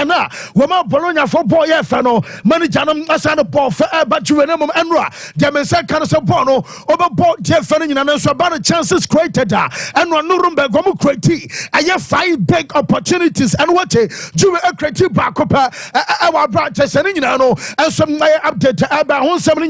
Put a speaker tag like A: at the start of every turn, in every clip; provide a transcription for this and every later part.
A: Tana, Wama Bologna for boy Fano, Manajanum Asana Ball for Batuanum Enra, Demensa Canasa Bono, overboard Jeff Fanning and so about chances created and Nuremberg Gomu Creti. I have 5 big opportunities and what a Jew a creative back up our branches and and some update about 170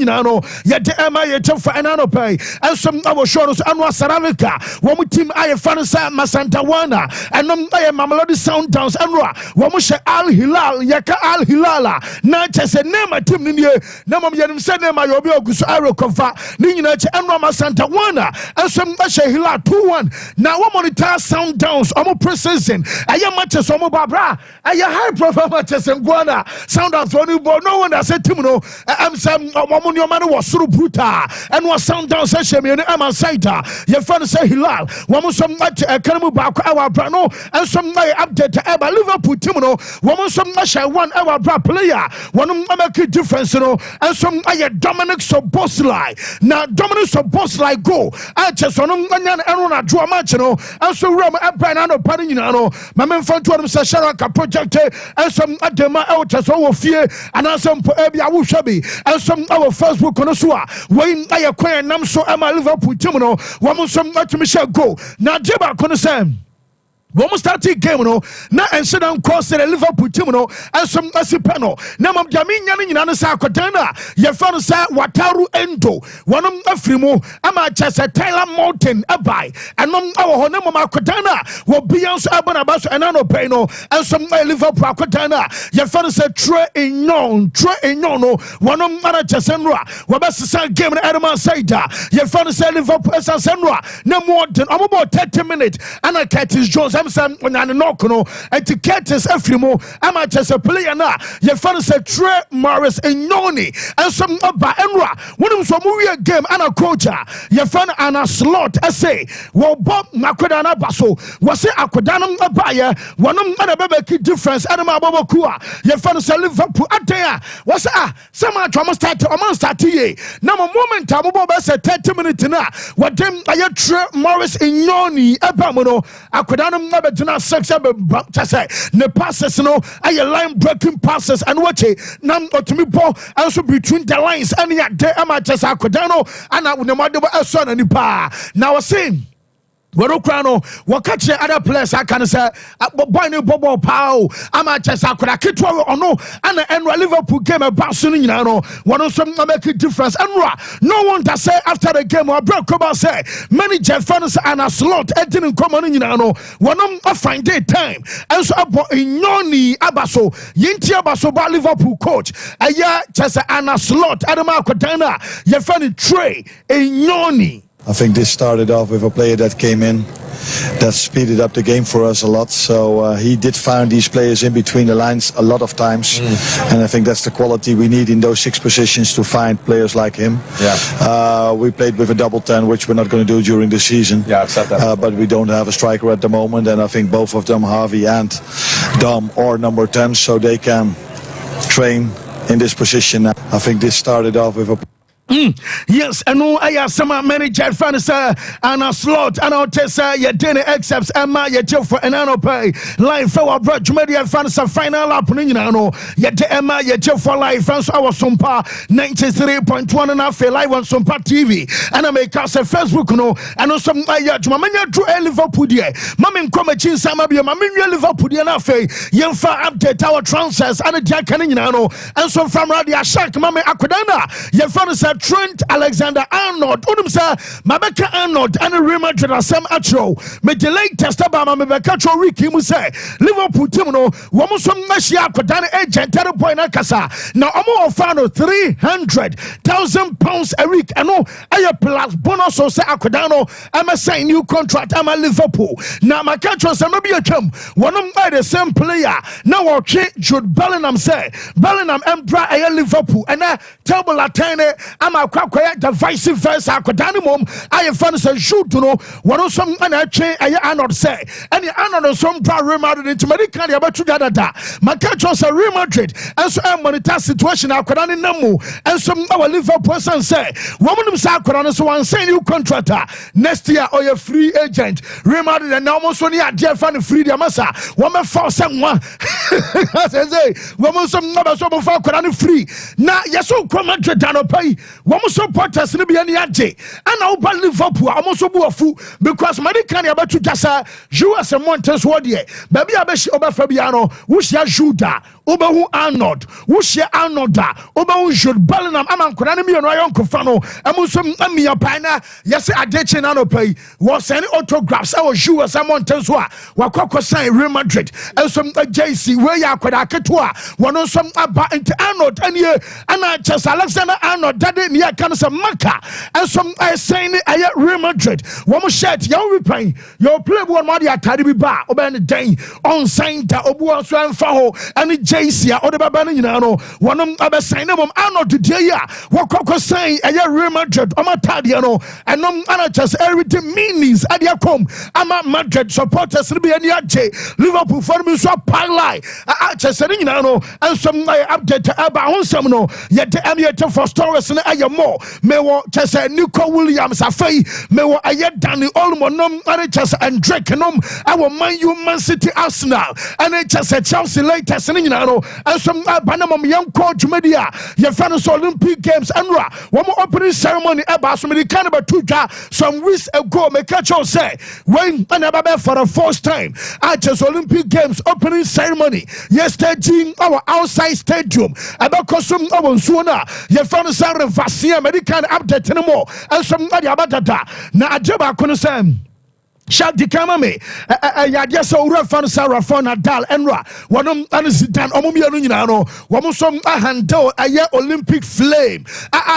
A: yet the MI for an pay and some our shows and was Saravika, one team I have Fanasa Masantawana and I am Mamelody Sound Downs and Wamusha Al Hilal, Yaka Al Hilala, Natchez and Nema Tim Ninia, Namam Yadim Senema Yobiogus Aerocofa, Nina and Rama Santawana, and some Asha Hilal 2-1. Now one monitor Sound Downs, Omo Precision, I am matches Omo Babra, I am high profile matches and Guana, Sound Downs for new ball. No one that said Timno, I'm some Omonio man was through Bruta, and was Sound Downs Sashemi and Emma Saita, your friend say Hilal, Wamusam Match, Kanamu Bako, our Brano, and some update about Liverpool Timno, Wamusam Masha, 1 hour player, one make difference, and some Dominic Soboslai. Now, Dominic Soboslai go, I just on and Arona draw match, and so Roma and Banano Parinano, Mamma Fantuan Sasharaka project, and some Adema Eltas over fear, and some Ebia Wushabi, and some our Facebook Konosua, when I acquire Namso Emma Liverpool Timno, Wamusam Michelle go. Now, Jeba Konosam. When we start the game, now and sit down cross the Liverpool team, and some Asipano. Now, I'm Jamin Yanin and Sakotana. Your father said Wataru Endo, one of Afrimo, Ama Chessa Tyler Mountain, a buy, and our Honema Kotana will be on Abanabas and Anopeno, and some Liverpool Kotana. Your father said Tre Enon, one of Manachasenra, Wabasa game and Adama Saida. Your father said Liverpool Senra, no more than about 30 minutes, and I catch his Jones. Sam when I know etiquettes Afrimo, I'm just a player now. Your father said Trey Morris and Noni and some Abba Enra. When it was a movie game and a coach, your father and a slot essay. Well, Bob Makudana Basso was it Akudanum Abaya, one of the key difference, Adama Babakua. Your father said Liverpool at there. Was some trauma start a monster TA. Now, a moment, Tamuba said 30 minutes now. What them I Trey Morris and Noni Abamono, Akudanum. Never sex the passes no I line breaking passes and watch it nam to me ball also between the lines and yet there am I just Aquadano and I would never son any pa now I sing Warokrano, what catch the other players I can say, boy, no Bobo Pow, I'm just a Krakitwa or no, and the Liverpool game about soon, one of some make a difference. And no one that say after the game or broke about say, many Jeff fans and a slot, editing common in one of fine day time, and so about in Noni Abaso, Yinti Abaso by Liverpool coach, a year just an a slot, Adama Kotana, your funny Trey, a Noni.
B: I think this started off with a player that came in that speeded up the game for us a lot. So he did find these players in between the lines a lot of times. And I think that's the quality we need in those 6 positions to find players like him. Yeah. We played with a double 10, which we're not going to do during the season. Yeah, I've said that. But we don't have a striker at the moment. And I think both of them, Harvey and Dom, are number 10, so they can train in this position. I think this started off with a...
A: Yes, and no, I have some manager fans and a slot, and I'll tell your dinner excepts and my your for an annual pay. Live for our Brother Media fans a final happening. I know yet Emma, your for live fans, our Sompa 93.1 and a half live on Sompa TV, and I make us a Facebook, and also my Mamma to Liverpool, Mamma Comachin Samabia, Mamma Liverpool, and a fay, young far update our transfers and a jack canning, and so from Radio Shack, Mamma Aquadana, your father said. Trent Alexander-Arnold, Udumsa, Mabeka Arnold, and a Real Madrid Sam Atro. Make the latest about Mabeka Ricky Muse, Liverpool Timono, Wamusum Mashia, Kodana agent, Point Casa. Now, I'm more fan of £300,000 a week. I know I plus bonus or say Aquadano. I'm a sign new contract. I'm a Liverpool. Now, my catcher, some maybe a come. One of the same player. Now, I'll change Jude Bellingham say Bellingham and Brian Liverpool, and I tell Latine. ama kwakwaya the vice versa akodane mom aye fan say shoot no wono som ana twen aye Arnold say any Arnold som pra Real Madrid into medical ya betu dada maka chose Real Madrid and so monitor situation akodane namu and some our Liverpool san say womanum say akodane so one sign new contract next year or your free agent Real Madrid and almost only a dear fan free the massa woman for someone say woman some number so for akodane free na yeso kwa Madrid no pay woman supporters no be any age and now ba Liverpool almost bu afu because medical ya betu jasa US Montes what there baby abeshi obafa bia no wo hia Juda obahu Arnold wo hia Arnold da obahu Jude Bellingham amankora ne mienu ayonkofa no amusom amia pana yesi adeche na no pay was any autographs our US Montes wa wakoko sign Real Madrid and some JC where ya kwada ketua wono some aba into Arnold and ye ana just Alexander Arnold dade ne ya kan some maka and some I saying Real Madrid wo mo shirt ya we pan your play one ma dia tade bi ba oben den on sign da obu so anfa ho and JC a ode baba no nyina no wonom abe sign mom Arnold de ya wakoko sign Real Madrid o ma tade no enom ana just everything meanings adia kom ama Madrid supporters be any age Liverpool for me so pile a just nyina no and some update about honsam no yet amiate for stories na aye more me wo just Nico Williams afei me wo aye Danny Olmo nom and just and Drake nom our Man City Arsenal and just Chelsea latest nyina no and some banamam young coach media ye fan Olympic Games and one more opening ceremony about some the kind of some weeks ago me catch on say when another for the first time at just Olympic Games opening ceremony yesterday our outside stadium about custom our suona ye fan Sarah Vasia medical update anymore and some about that na ajaba kono sam Shaq di kamame ya dia so ura fan Sarah for Nadal enra wonom anisitan omumianu nyina no womosom handle aye Olympic flame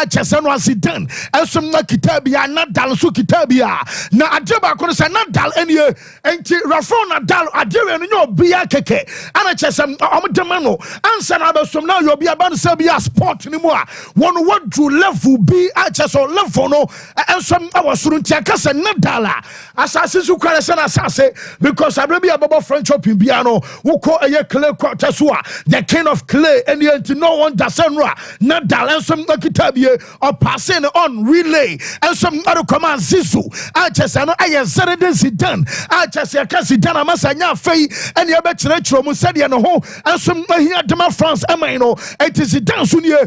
A: chesano asitan ensom na kitabia Nadal so kitabia na adeba kono se Nadal enie enti Rafael Nadal adewe no obia keke ana chesam omdemano ansa na besom na yo bia ban se bia sport ni mu a won wadu level bi cheso level no ensom awosuru ntia kase Nadal asase su kwara se na asase because abrebi ababo French open bia no woko eye clay quarter so the king of clay and enti no one dasenra Nadal ensom na kitabie or passing on relay and some other command Zizu chese no aye Zinedine Zidane chese ka Zidane amasanya fei and ye bekyerechero mu said ye no ho and some here dema France amai no it is Zidane so nie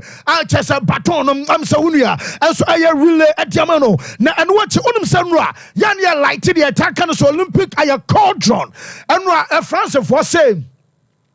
A: chese baton no am se hunua and so aye relay atiama no na and what unum sanra yan ye light the attack and so Olympic aye cauldron and France for say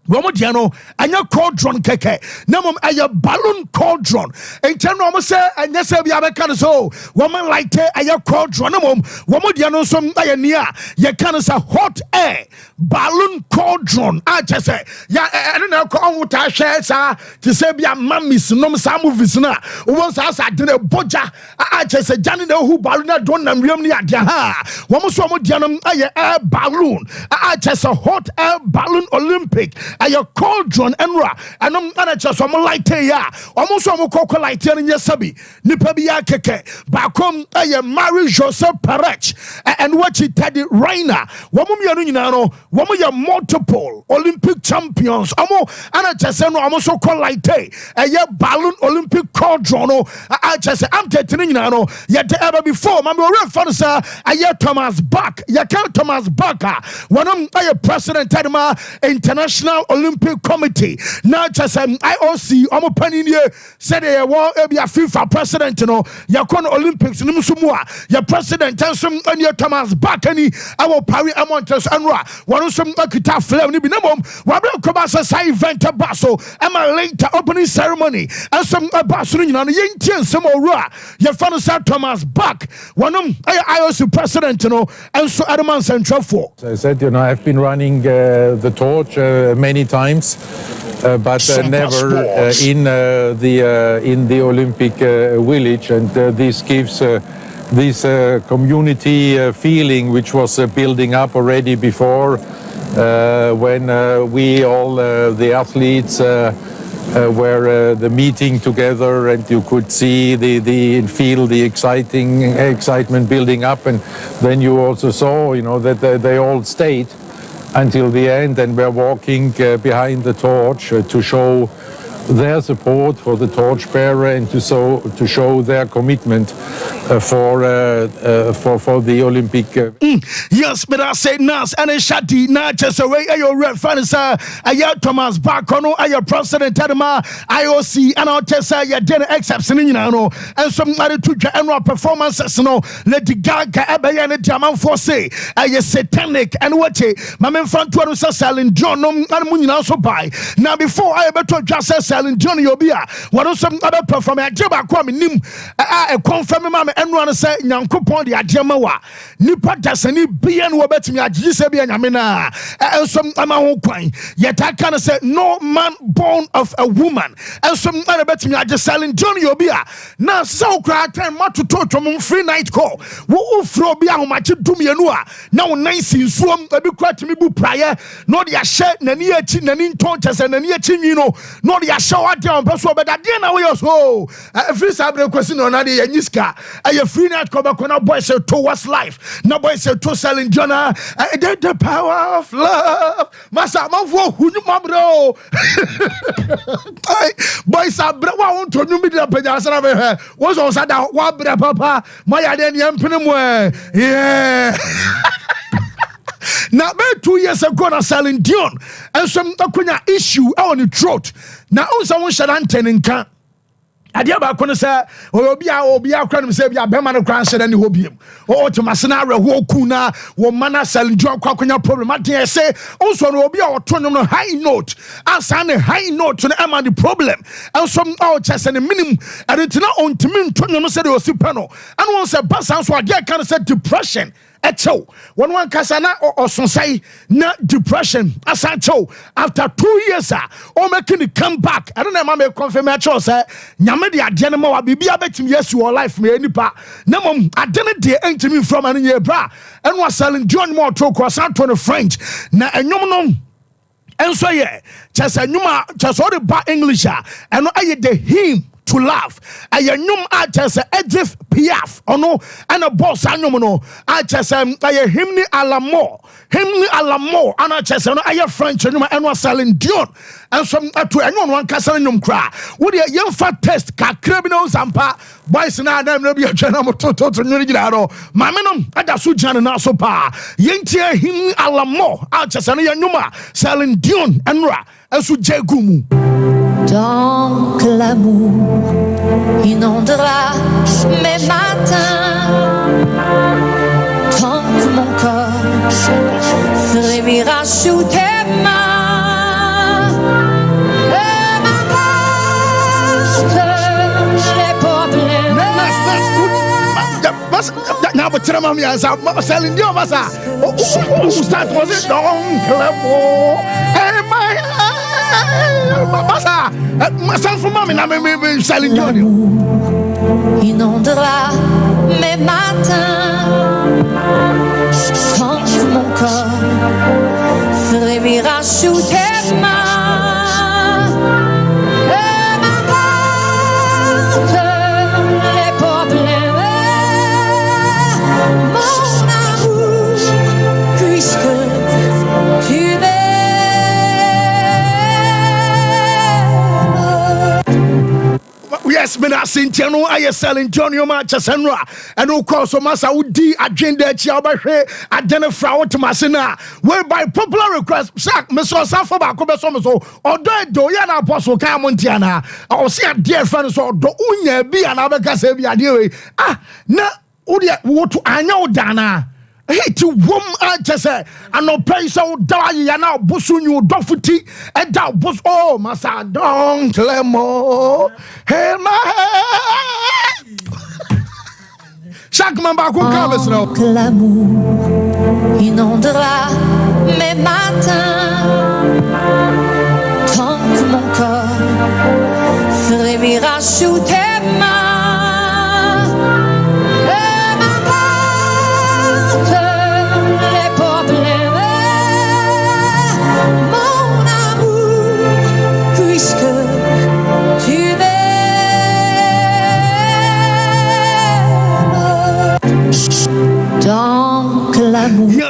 A: Romodiano, and your cauldron keke. Namum a balloon cauldron. And tell no say, and yes, I be a so woman like a your cauldron. Womodiano, some near ye can say hot air balloon cauldron. I just say, yeah, I don't know what I share, sir, to say be a mammies, no some movies now. Once I did a boja, I just say, Johnny, who balloon don't and really at Yaha. Womodianum, air balloon. I just a hot air balloon Olympic. Ayo cauldron enra anom manager so mo light ya almost so mo kokko light ya nyesabi nipa bi ya keke bakom aye Marie Joseph Perech and what he Teddy Reiner womo mianu nyina no womo ya multiple Olympic champions omo anacha se no omo so call light aye balloon Olympic cauldron no acha se am tetene nyina no ye de ever before ma me refer sir aye Thomas Bach ye can Thomas Bach wonom aye president Tedma International Olympic Committee now just IOC omo panini said they were be a FIFA president no yakon Olympics nim sumwa ya president and some any Thomas Bach any our Paris Amontes anra one some akita flame ni bi namom wabe kobasa sa event baso ama later opening ceremony and some baso nyina no yentie some owura ya fan sa Thomas Bach one IOC president no and so Adman Central for
C: I said I've been running the torch many times, but never in the Olympic village, and this gives this community feeling which was building up already before when we all the athletes where the meeting together, and you could see feel the excitement building up, and then you also saw, that they all stayed until the end and were walking behind the torch to show their support for the torchbearer and to show their commitment for the Olympic.
A: Yes, but I say Nas and Shadi na just away your reference. Thomas Bakono, your president Tadama IOC, and I'll tell you dinner exception and some other two annual performances. Lady Gaga, Abayan, Jaman Force, satanic and what my man front to selling John and Munin also buy. Now, before I ever told just selling Johnny Obia, what are some other performer? Jeba Kwame Nim, a confirm mamma and run say Yankupon the Ajamawa, Nipa Dasani, Bian Wabet me at Gisebi and Yamina, and some amount coin. Yet I can say no man born of a woman, and some other bet me at just selling Johnny Obia. Now, so cry time to talk to free night call. Who throw Bia much to me anua. Now, nice in swum, a big cry to me prior, not the ashet, Nania Chin and in Tontas and Nania Chin, not the show at down, but at the end of your soul. Free Sabre question on Nadia and Yiska. A free night cover when our boys say towards life. No boys say to selling Jonah. The power of love. Massa, my who you, my bro. Boys are want to me the Pedas was also that one papa. My identity, yeah. Now, about 2 years ago, I selling Dion and some issue on the throat. Now, someone should anten and can't. I dear about say, or be our crime, say, Bemana Crash and Hobium, or to Masanara, Wokuna, Womana selling John Quackina problem. I dare say, also, will be our autonomous high note. I sign a high note to the Emma the problem. And some out chest and a minimum, and it's not on to me, Tono said it was supernal. And once a bus house, I get kind of said depression. Echo when one kasana or say na depression as I told after 2 years or making it come back. I don't know my confirm say nyame de ade no wa bibia betim yes your life me nipa na mom ade no de entimi from an ye bra and was selling John more to croissant to the French na enyom no enso ye just enyuma just all the ba English and I the hymn to laugh. I nyum just Edith Piaf no and a boss no I just hymni alamo and I just I French and was selling Dion and some to anyone one castle cry. Would you young fat test criminal zampa boys na them no be a channel to no maminum at the sujan and so pa yentia hymni alamo I just nyuma selling Dion and ra and so jegumu.
D: Tant que l'amour inondera mes matins, tant que mon corps se réveillera sous tes mains, et m'importe les problèmes.
A: Now, but tell me, as I'm selling you, Massa. Who start was it? Don't clamour. And my Massa, myself from mommy, I'm selling you.
D: Inondera mes matins, tant que mon corps se réveillera sous tes mains, et m'importe les problèmes. Mon amour, puisque tu m'aimes.
A: Yes, men are saying, I selling Johnny Manchester, and of course, Massa would de agenda Chiabahe, identify to Massena, whereby popular request, Sack, Mr. Safa, Cobesomo, or Doyana Apostle Camontiana, or see a dear friend, or do Unya be another Casavia dear. Na, what I know, Dana. Hey, to woman, I just say, and no place so die, and now Bussun, you dofuti, and thou bus, oh, Massa, don't clemo. Hey, my chaque membre a
D: que l'amour inondera mes matins, tant que mon corps se réveillera sous tes mains, et m'importe les problèmes. Mon amour, puisque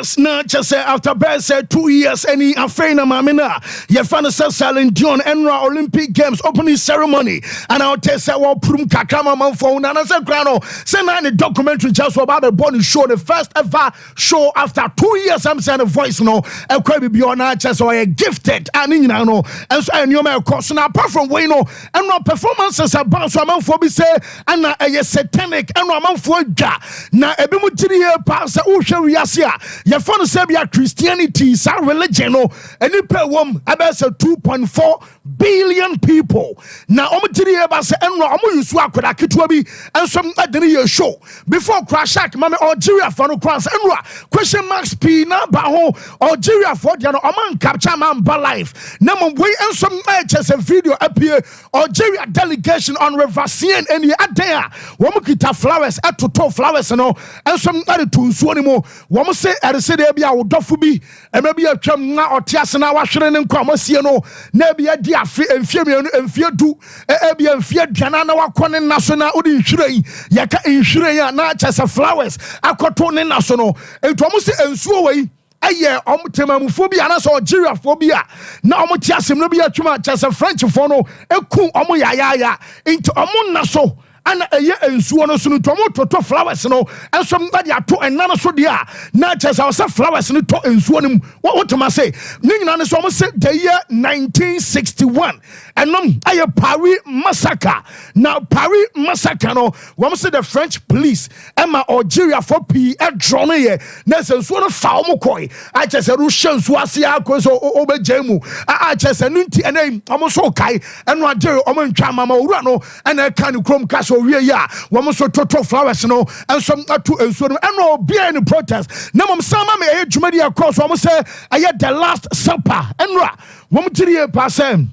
A: Yes, na just after best 2 years any afena mamina. Ye fan Celine Dion Enra Olympic Games opening ceremony. And I'll tell you what prum kakama man phone and I said grano. Send the documentary just about the Bonnie show, the first ever show after 2 years. I'm saying a voice no a crabby beyond just or a gifted and you know and so and you may course now apart from Wayno and no performances about so man for be say and a satanic and no man for ga na ebimutiri pass uhwe wiase your phone say be Christianity is our religion no any per wom about 2.4 billion people na omutiri ba say enro omo yusu akoda ketua bi ensom adene ye show before crash shack mama Algeria for no cross enro question marks p na ba ho Algeria for dia no oman capture man ba life na mo we ensom just a video appear Algeria delegation on Reversien and the adaya wo kita flowers atoto flowers no ensom ade to nsuo ni mo wo say ade say dey bia wo dofo bi e ma bia twam na otiase na wahwere ne nkwa masie no na bia di afi emfie mienu emfie du e bia emfie dwana na wakone naso na odi nhwiren ye ka nhwiren na chese flowers akoto ne naso no ento mo say ensuo wei aye temamufobia na so Algeria phobia na omotiasem no bia twuma chese French for no eku omo yaya into omo naso ana eye ensuo no so no to flowers no enso mbadi ato enana so dia na chesa o se flowers no to ensuo no what to say ni nyina ne so mo say the year 1961 enom aye Paris massacre now Paris massacre no wo say the French police ema Algeria for p e drone ye na ensuo no fa o mo koi a chesa ru shansu ase akoso obejemu a chesa nunti ene o so kai eno Algeria o mo ntwa mama owura no ena kan krom so we ya wo so toto flowers no enso atu enso no eno bia in protest na mom sama me e dwumadi across wo say aye the last supper enra wo mtiri pa sem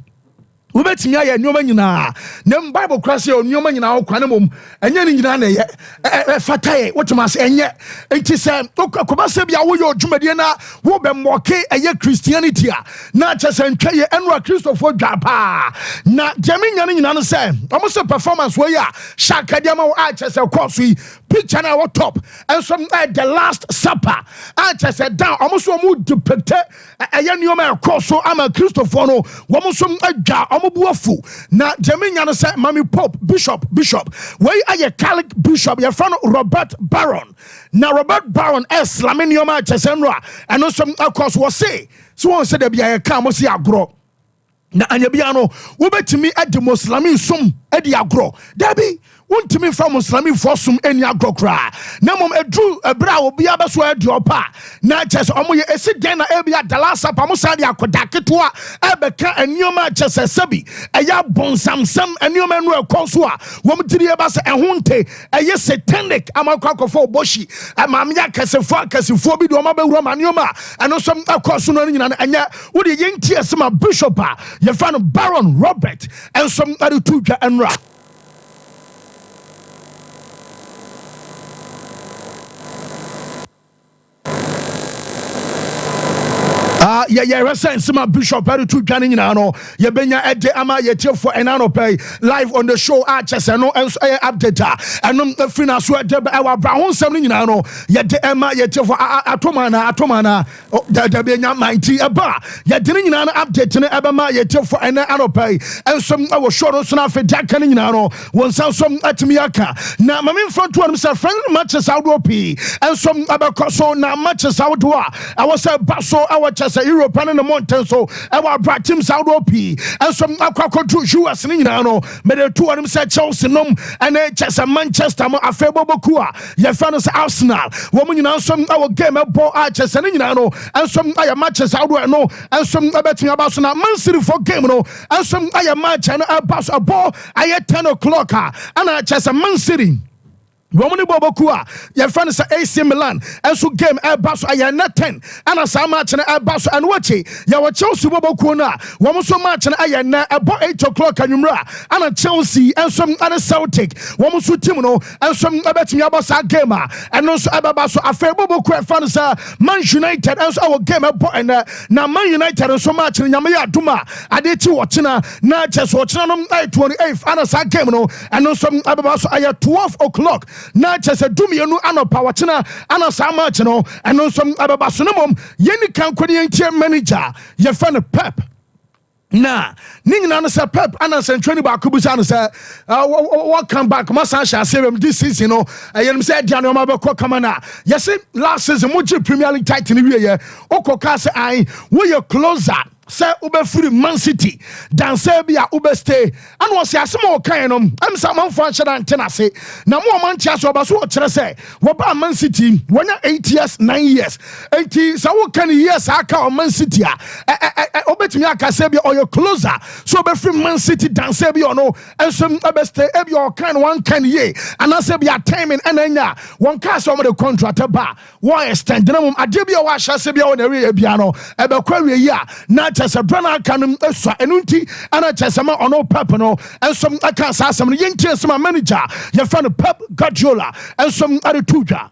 A: wo betimi aye nyoma nyina na Bible class ye nyoma nyina wo kwane mom enye ni nyina na ye fataye wotima se enye enti se koba se bia wo ye dwumadi na wo be moke aye Christianity na chese ntwa ye enra Christopher dwapa na jaminya ni nyina no se omo se performance we ya shaka dia ma wo a chese course yi picture na what top and some the last supper a chese down omo so omo depict aye nyoma across so ama Christopher no wo so adwa omo buafu na jaminya no say mami pope bishop wey aye Catholic bishop your friend Robert Barron na Robert Barron slamming nyoma chese nro and no some across was say so one said there be aye ka mo si agro na anyabia no wo betimi ade Muslim sum ade agro dabi wontimi from Muslim for sum eni agro kra na mom edru ebra obi abeso ade opa na chese omo ye esiden na ebia dalasa pa mo sa de akoda ketoa ebeka enioma chese sabi eya bonsamsam enioma no ekoso a wo mtiri eba se ehunte eye satanic amakwakofo oboshi amamya kasefo bi do ma bewura manioma eno som akoso no nyina enya wo de yenti esema bishop a your friend Baron Robert and some other two and rap. Some bishop to Janino, Yabenya Ede Ama Yetil for Enano Pay live on the show Arches and no update and no Fina Sweat our Brown Seminano, Yet Emma Yetil for Atomana, the Benya Mighty Aba, Yadinina update in Abama Yetil for Enano Pay and some our short on Sunafe Jacanino, one sound some at Miaka. Now, my main front to himself, friend matches out and some Abacoso now matches out to I was a basso our chest. European in the mountains, so our brought him South OP and some aquaculture US in no, made a two of them said Chelsea Nom and Chester Manchester, a favorable Bokua, your fans Arsenal, woman in some our game of ball arches and and some other matches out no, and some betting about some Man City for game no, and some other match and a bus a ball at 10 o'clock and I Chester Man City. Romani Bobokua, your friend is AC Milan, and so game Airbus Ayana 10, and a some match and Airbus and watching. Your Chelsea Bobokuna, one so much and Ayana about 8 o'clock and Yumra, and a Chelsea and some other Celtic, one so Timono, and some about Yabasa Gamer, and also Ababaso, a fair Bobokua fans Man United, and so our game about and now Man United and so much and Yamaya Duma, I did you watching not just watching on 28th, and a Sakemano, and also Ababaso Aya 12 o'clock. na kyerɛ sɛ dumienu anɔpa wɔkyena ana saa match no ɛno nso abɛba so no mmom yɛni kan kɔ ne yɛntie manager yɛfɛ no Pep na ne nyina no sɛ Pep ana nsɛntwerɛni baako bisa no sɛ welcome back masan hyɛ aseɛ this season no yɛnim sɛ adia ne ɔma bɛkɔ kama no a yɛse last season mogye Premier League title no wieyɛ wokɔka sɛ ae woyɛ closer sɛ wobɛfiri Man City dansa bi a wobɛstay ana wɔse asɛm a wɔkaeɛ no ɛmsa manfoɔ anhyɛ da ntena ase na mo ɔma nkyea so ɔba so wɔkyerɛ sɛ wɔbaa Man City wɔnya 8 years 9 years enti sɛ woka ne years aka wɔ Man City a wobɛtumi aka sɛ bi ɔyɛ closer so wobɛfiri Man City dansa bi ɔno ɛnso ɛbɛstay ebi ɔka no wanka ne yie anaasɛ bi a timing ɛna anya wɔnka sɛ ɔmode contract ba wɔn extend na mmom adeɛ bi a wɔahyɛ sɛ bi a wɔna awie bia no ɛbɛkɔ awie yi a na kyerɛ sɛ brɛ no aka no asua ɛno nti ana kyerɛ sɛ ma ɔno Pep no ɛnsom aka saa asɛm no yɛntie sɛm a manager yɛfrɛ no Pep Guardiola ɛnsom ade to dwa.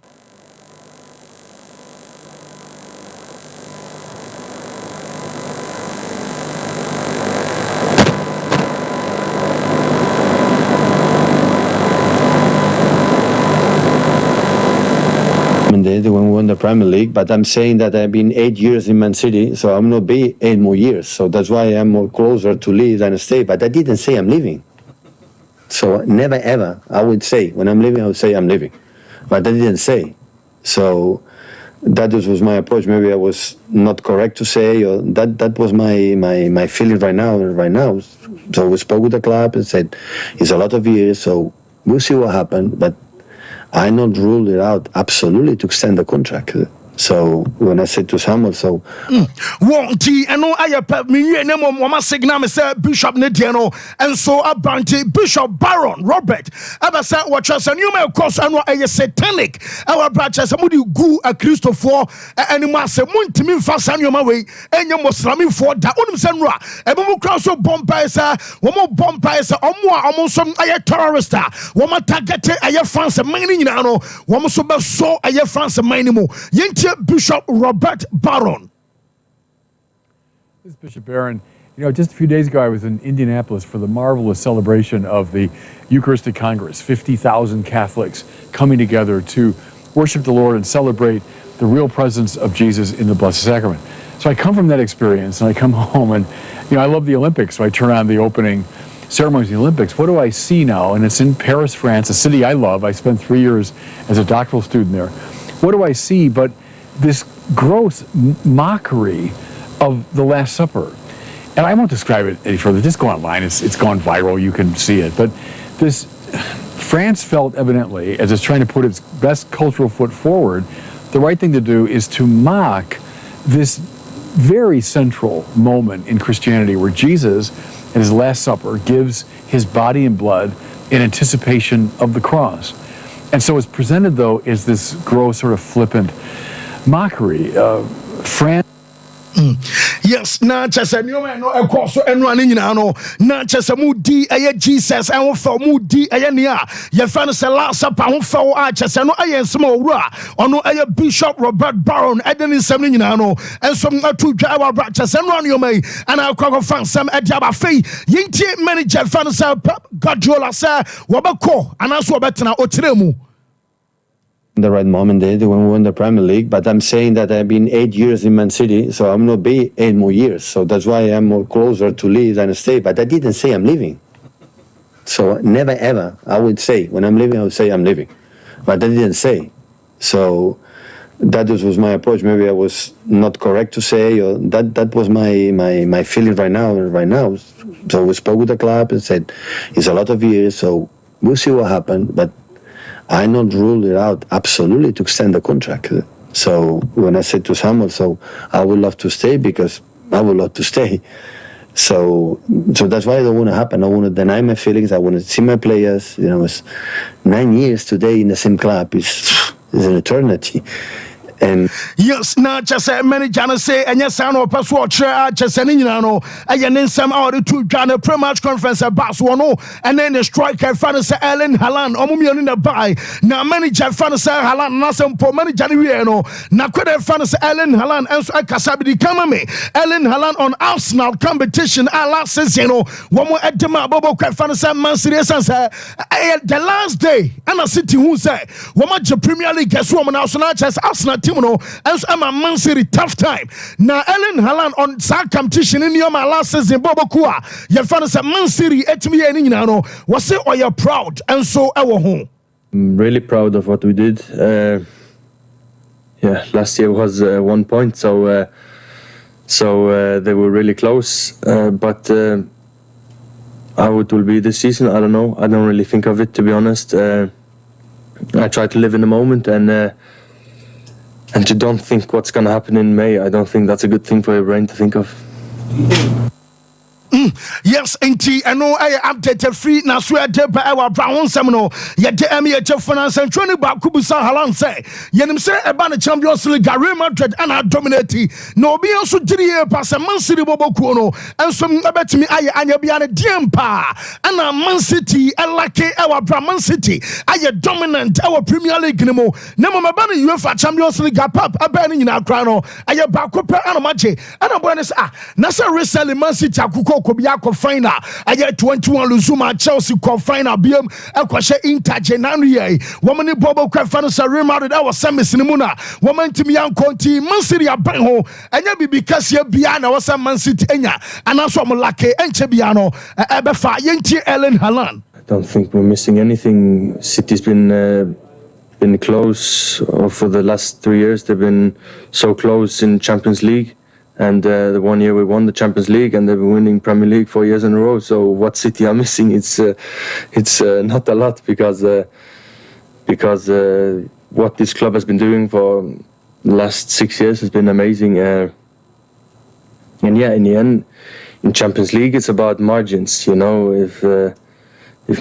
E: When we won the Premier League, but I'm saying that I've been 8 years in Man City, so I'm not be 8 more years. So that's why I'm more closer to leave than stay. But I didn't say I'm leaving. So never ever I would say when I'm leaving, I would say I'm leaving, but I didn't say. So that was my approach. Maybe I was not correct to say, or that was my feeling right now. So we spoke with the club and said it's a lot of years, so we'll see what happens. But I not ruled it out absolutely to extend the contract. So when I said to Samuel, so
A: won't and no I me name mama signal me say Bishop Nediano and so abanti Bishop Baron Robert ever said what was a new course and a satanic our branches somebody go a Christopher and mass muntimi fast and your way and your Muslim for that unum senra ebomu cross of bombasa womo bombasa almost some a terrorist woman target a France mining no woman so a France minimo Bishop Robert Baron.
F: This is Bishop Barron. You know, just a few days ago, I was in Indianapolis for the marvelous celebration of the Eucharistic Congress. 50,000 Catholics coming together to worship the Lord and celebrate the real presence of Jesus in the Blessed Sacrament. So I come from that experience, and I come home, and you know, I love the Olympics. So I turn on the opening ceremonies of the Olympics. What do I see now? And it's in Paris, France, a city I love. I spent 3 years as a doctoral student there. What do I see but this gross mockery of the Last Supper? And I won't describe it any further. Just go online. It's gone viral. You can see it. But this, France felt evidently, as it's trying to put its best cultural foot forward, the right thing to do is to mock this very central moment in Christianity where Jesus, at his Last Supper, gives his body and blood in anticipation of the cross. And so it's presented, though, as this gross, sort of flippant mockery.
A: Yes, na chese nyoma no ekoso enu ani nyina no na chese mu di eye Jesus en wo fa mu di eye ne a ye fa no se Last Supper ho fa wo a chese no aye nsem owura ono eye Bishop Robert Baron edeni nsem ne nyina no ensom atu dwa wa bra chese no nyoma yi ana akwa fa nsem edi aba fei yintie manager fa no se Pep Guardiola se wo beko ana so obetena otire mu
E: the right moment when we won the Premier League, but I'm saying that I've been 8 years in Man City, so I'm not be 8 more years. So that's why I'm more closer to leave than stay. But I didn't say I'm leaving. So never ever I would say when I'm leaving, I would say I'm leaving, but I didn't say. So that was my approach. Maybe I was not correct to say, or that was my feeling right now. So we spoke with the club and said it's a lot of years, so we'll see what happens. But I not ruled it out absolutely to extend the contract. So when I said to Samuel, so I would love to stay because I would love to stay. So that's why I don't want to happen. I want to deny my feelings. I want to see my players. You know, it's 9 years today in the same club. It's an eternity. And
A: yes, na just manager no say enya san o paso o kire just ni nyina no aye ne nsam a o to dwa na pre-match conference bass no and then the striker fan say Erling Haaland omumienu na buy na manager fan say Haaland na sem po manager ni we no na kwede fan say Erling Haaland enso akasa bi di kama me Erling Haaland on Arsenal competition last season no womo edema bobo kwa fan say Man City say the last day and City who say womo je Premier League so womo na Arsenal team no enso ama Man City tough time na Erling Haaland on sa competition in your last season bobo kwa ye fan say Man City etimi ye ni nyina no was say oh you're proud and so ewo ho.
G: I'm really proud of what we did. Last year was 1 point, so they were really close. But how it will be this season, I don't know. I don't really think of it, to be honest. I try to live in the moment and to don't think what's going to happen in May. I don't think that's a good thing for your brain to think of.
A: Yes, indeed. I know I updated free now. Swear to our brown seminal. Yet, the finance and training back Kubusa Halan say, Yenim say about the Champions League, Real Madrid and our dominating. No, be also 3 years past a Man City Bobo Kuno, and some about me. I be a Diampa and a Man City, and like our Brahman City. I dominant our Premier League. Nemo Mabani UEFA Champions League up, a banning in our crown. I back up and a match. And a bonus. Nasa reselling Man City. Kobiako final aye 21 Luzuma Chelsea ko final biem akwahye Inter January woman bobo kwa fan so Real Madrid that was semis ni mu na woman timi yankonti Man City aban ho enya bibi kase bia na was Man City enya anaso mo lake enche bia no ebefa yenti Erling Haaland.
G: I don't think we're missing anything. City's been close for the last 3 years. They've been so close in Champions League. And the 1 year we won the Champions League, and they've been winning Premier League 4 years in a row. So what City are missing? It's not a lot because what this club has been doing for the last 6 years has been amazing. And yeah, in the end, in Champions League, it's about margins. You know, if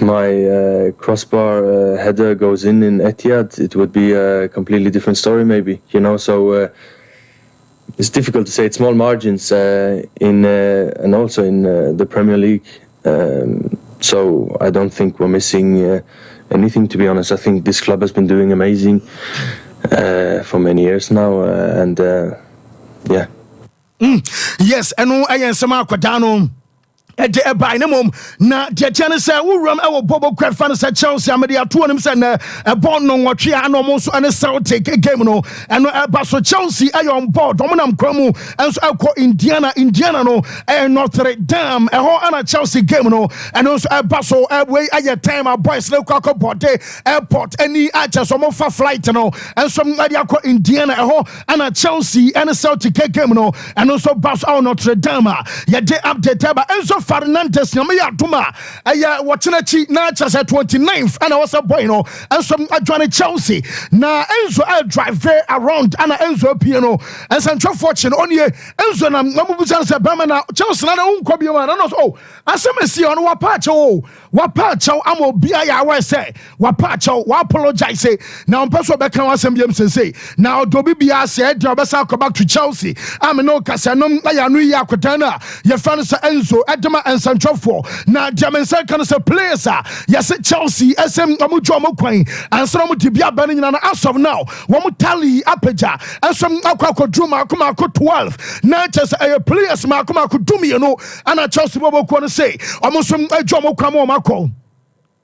G: my crossbar header goes in Etihad, it would be a completely different story, maybe. You know, so. It's difficult to say. It's small margins and also in the Premier League. So I don't think we're missing anything, to be honest. I think this club has been doing amazing for many years now, and yeah.
A: Yes, and I am some Aquadano. At the Ebinum, na the channel say, who rum our Bobo Crafan said Chelsea, Amelia, 2 of them send a bond no what and almost an assault take a game no, and Basso Chelsea, I on board, Dominam Cromu, and so I call Indiana no, and Notre Dame, a whole and Chelsea game no, and also a Basso away at your time, our boys, no cock airport, any actors or more flight no, and some idea call Indiana, a whole and a Chelsea and a Celtic game no, and also Basso Notre Dame, yet they update, and so Fernandez nyamaya tuma aya watching na chase 29th and I was a boy no and some join Chelsea na Enzo I drive around and Enzo piano and central fortune on ye Enzo na mamubusan se bema na Chelsea na unko bi ma na oh asemesi on wapacho amo bia ya we say wapacho wa apologize na onpeso be kan asem biem sensei na odobi bia se e obesa go back to Chelsea am no kasanom aya no ya kwetana ye fan se Enzo and Central for now, German can say players. Yes, Chelsea, SM, Amujo Queen, and some Tibia Banning and as of now, Wamutali Apeja, and some Akako Druma Kumako 12. Now, just a players Makumako Dumi, you know, and a Chelsea Bobo Kwana say, almost some Jomo Kamo Mako.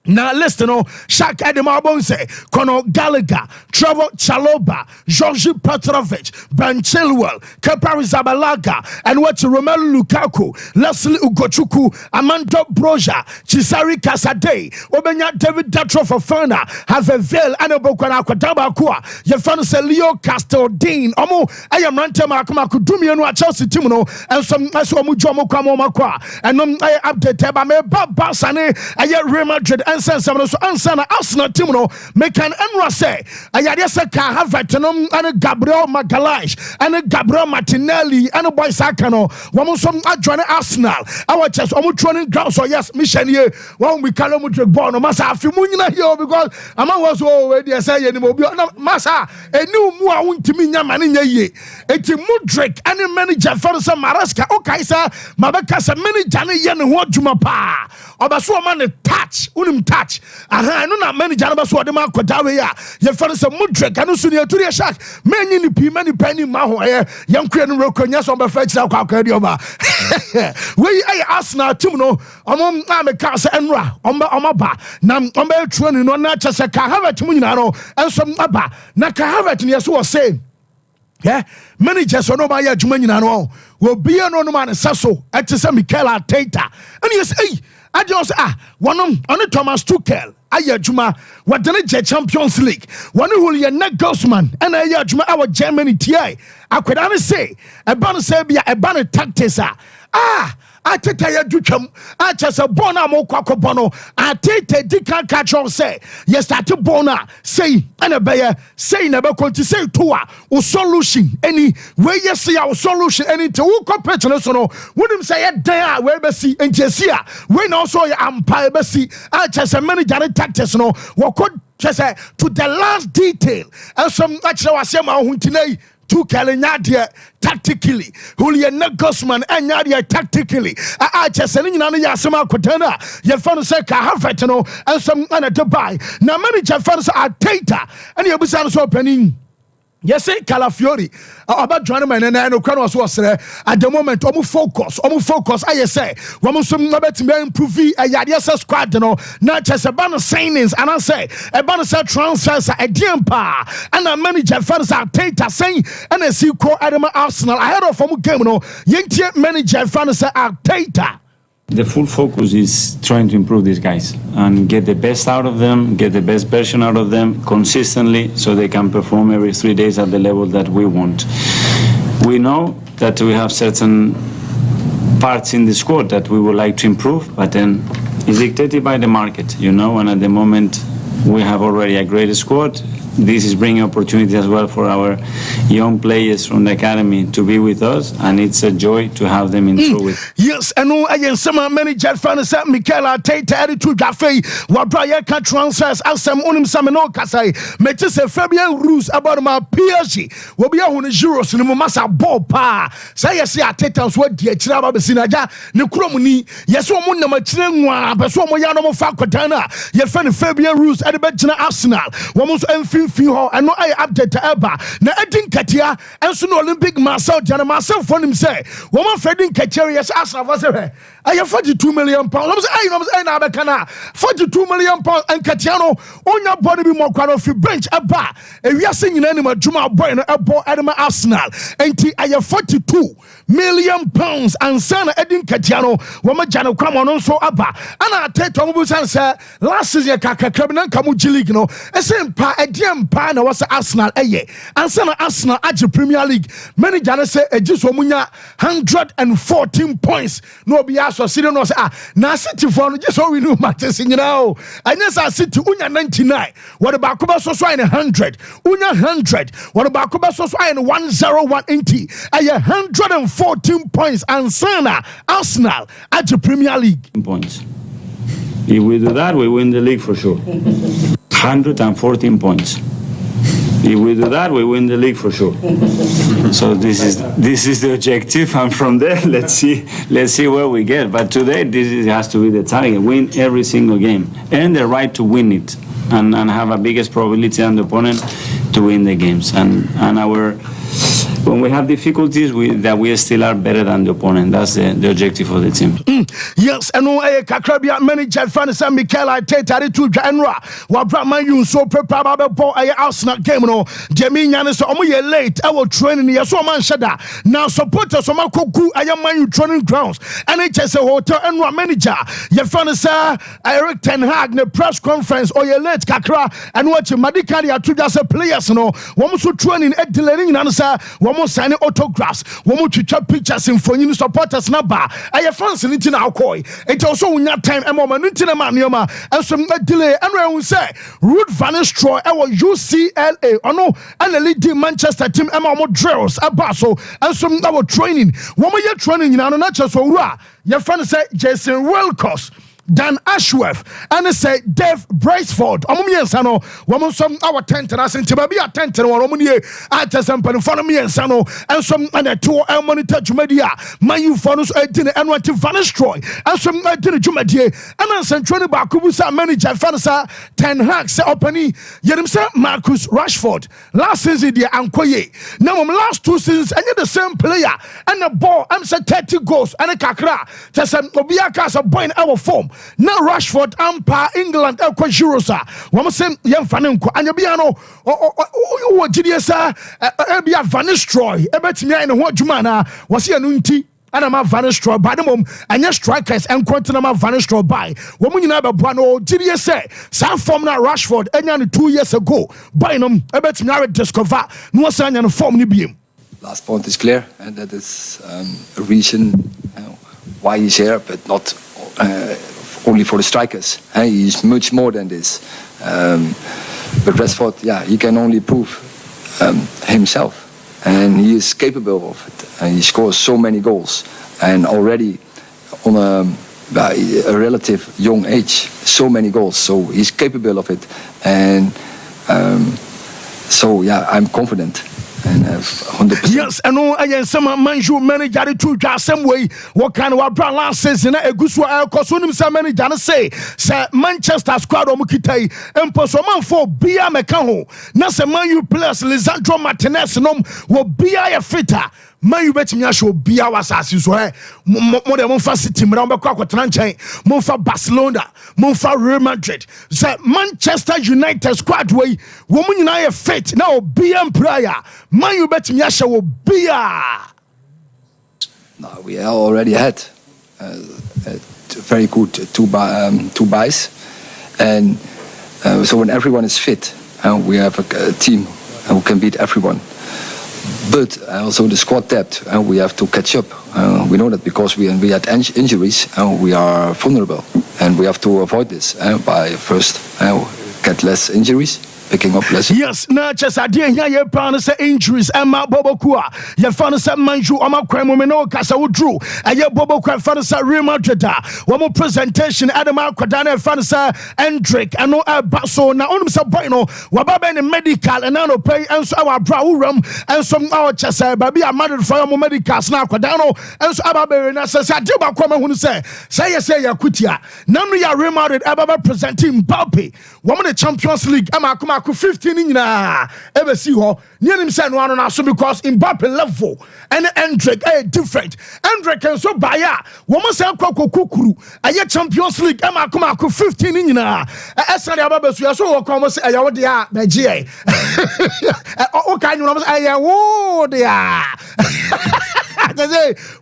A: Now listen, Shaq Ademabonse, Conor Gallagher, Trevor Chalobah, Georgi Petrovic, Ben Chilwell, Kepa Arrizabalaga, and Romelu Lukaku, Leslie Ugochukwu, Amanda Broja, Chisari Kasade, Obenya David Datro Fofana, Havevel, Anabokwana Kwadaba Kwa, Yefan Leo Casteldine, Omo, I am Rantema Kumakudumi and Chelsea Timono, and some Asomu Jomo Kwamo Makwa, and I update Baba Basane, I Real Madrid. and sense so answer Arsenal team no make an enra say ayade say ka Havertz and Gabriel Magalhaes and Gabriel Martinelli and boy saka no wo so adwane Arsenal our chest omo training ground so yes mission here when we call mu drag ball no masa afi mu nyina here because ama was we dey say ye ni mo bi masa eni mu a wontimi nya mane nya ye eti Mudrik and manager for some Maraska okay sir mabeka se manager ne ye ne ho adwuma pa obaso ma ne touch unim touch aha no na manager no baso de ma koda we ya ye for some Mudrik anu so ne aturi shark menyi ni pi mani pani ma ho ye yankure no rokonya so be fa kira kwa kwa di oba we ay Arsenal team no omo na me ka se enra omo ba na omo training no na cha se ka Havertz mu nyina no enso aba na ka Havertz ne so say yeah, managers no ma ya adwuma nyina no wo bia no man saso etese Mikel Arteta and you say I just wonom on Thomas Tuchel aya adwuma wadane je Champions League one who ye Nagelsmann and aya adwuma our Germany TI akweda ne say e ba no say bia e ba no tactics Ateta ya dutwam achese bona mo kwakobɔ no ateta dika catch say you start bona say ana beye say na be konti say to o solution any we yes ya o solution any to wo compete no so no wonim say ya dan a we be si enjesi a we na also ya ampa be si achese manager tactics no wo could say to the last detail and some actually was say ma huntinai Tuchel nyadie tactically Julian Nagelsmann nyadie tactically chese ni nyina no ya asema akotana ye fa no se ka Havertz no ensem ana Dubai na manager fa no se Arteta and ye busa no so panin yes Calafiori about joining my no kwan was at the moment omu focus I say womu so mabeti improve ayade squad no na chese ban signings and I say e ban say transfers a diempa and a manager fans Arteta saying and a see ko Adam Arsenal ahead of from game no yentie manager fans Arteta.
H: The full focus is trying to improve these guys and get the best out of them, get the best version out of them consistently so they can perform every 3 days at the level that we want. We know that we have certain parts in the squad that we would like to improve, but then it's dictated by the market, you know, and at the moment we have already a great squad. This is bringing opportunity as well for our young players from the academy to be with us, and it's a joy to have them in through it.
A: Yes, and no, again, some manager fans Mikel Arteta attitude cafe, what Brian can transfers, as some unim sameno kasai, metis a Fabian Ruiz about my PSG, will be on the Euros in the Massa ball pa. Say, yes, Arteta's what the Chiraba Besinaja, Nukromuni, yes, one number Chinwa, but so Moyano Fakotana, your friend Fabian Ruiz at the Benchina Arsenal, almost Fiho and no I update ever. Na Edin Katia and soon Olympic Marcel Jana myself for him say, woman Fredin Katerias Arsenal was there. I have 42 million pounds. I know 42 million pounds and Katiano on your body be more crowd of your bench a bar. And we are singing animal Juma Boy a ball Edema Arsenal. And I have 42 million pounds and Sana Edin Katiano, woman Jano come on so abba. And I take Tomus and say last season Kaka Krabinan Kamuji League no. A same pa a DM pa na was Arsenal a and Sana Arsenal at the Premier League. Many Jana say a just 114 points. No be so City no say na City for just so we know matches you know and yes City unya 99 what about Kuba so in 100 unya 100 what about Kuba so in 10180 114 points and Sana Arsenal at the Premier League
H: points. If we do that we win the league for sure. 114 points. If we do that, we win the league for sure. So this is the objective, and from there, let's see where we get. But today, has to be the target: win every single game, and the right to win it, and have a biggest probability on the opponent to win the games. And when we have difficulties, we still are better than the opponent. That's the objective of the team.
A: Yes, and no, Kakrabia manager fans Mikel Arteta to Janra. What brought my you so prepared for a Arsenal game? No, Jamie so late. I will training here. So man shada now supporters so Makoku. I am my training grounds. NHS hotel and manager. Your fans Eric Ten Hag the press conference or your late Kakra and watch Madikari to just players. No, one so training at the learning answer. womo sign autographs womo twitwa pictures mfonyin supporters na ba aye fans ni tina akoi enti also unya time e mo ma ntina ma nioma enso delay enro ehun say Ruud van Nistelrooy e wo UCLA ono and lead Manchester team e ma mo drills aba so enso na wo training womo ye training nyina no na cheso wura ye fan say Jason Wilcox, Dan Ashworth, and say Dave Braceford. Omumiensa no, woman some our tent and I sent to be a tent and one woman at some pen for me and Sano, and some and a 2 monitor Jumedia. My you follows a dinner and went to Van Nistelrooy, and some dinner Jumedia, and I sent Tony Bakubusa manager Fanasa, 10 hacks opening. Yedimsa Marcus Rashford. Last season, the Ankoye. Now, last 2 seasons, and you're the same player, and the ball, I'm said 30 goals, and a Kakra. Tasam Obiakas a boy in our form. Now Rashford ampa England kwa Eurosa. Wama sem yem fanen kwa anyabiano o GDSA ebia Van Nistelrooy ebetimi ai ne ho adwuma na wase anu nti ana ma Van Nistelrooy ba de mom anya strikers enkwanta na ma Van Nistelrooy bai womu nyina be boa no GDSA sa form na Rashford enya ne 2 years ago bai no ebetimi ai discover no wase anya no form ni biem.
I: Last point is clear, and that is a reason why he's here, but not only for the strikers. He's much more than this. But Rashford, yeah, he can only prove himself, and he is capable of it. And he scores so many goals, and already on a relative young age, so many goals. So he's capable of it, and so yeah, I'm confident. And 100%.
A: Yes, and no, I am some manju manager to just some way. What kind of brand last season? A good one, because when some manager say Manchester squad or Mukitai and Posoman for Bia Mekaho. Nasa Manu plus Lisandro Martinez nom will be a fitter. Man, you bet me I should be our assassins. More than one city, Mamba Tranche, Monfa Barcelona, Monfa Real Madrid. Say Manchester United squad way, woman and I are fit now. Be prior. Man, you bet me I shall be a.
I: No, we already had very good two buys, and so when everyone is fit, we have a team who can beat everyone. But also the squad depth, we have to catch up. We know that because we had injuries, we are vulnerable, and we have to avoid this by first get less injuries. Picking up less.
A: Yes, na just idea here you plan say injuries and ma Bobo Kua. You found say Manju or ma crime women no kasa withdrew. And you Bobo Kua found say Real Madrid. One more presentation Adama Kwadana found say Hendrick and no Basso na only say boy no wababa in medical and now pay and so our brow room and some our chest baby are mad for your medicals now Kwadano and so ababe na say Adiba Kwame who say ya kutia. Now we are Real Madrid ababa presenting Mbappe. Woman the Champions League ama 15 in ever see her near him send one on so because Mbappe level and Hendrick different. Hendrick and so buyer woman say kukuru a Champions League Emma come 15 in Esa the Ababa so come say I would ya Nigeria. O kind of I wo dia.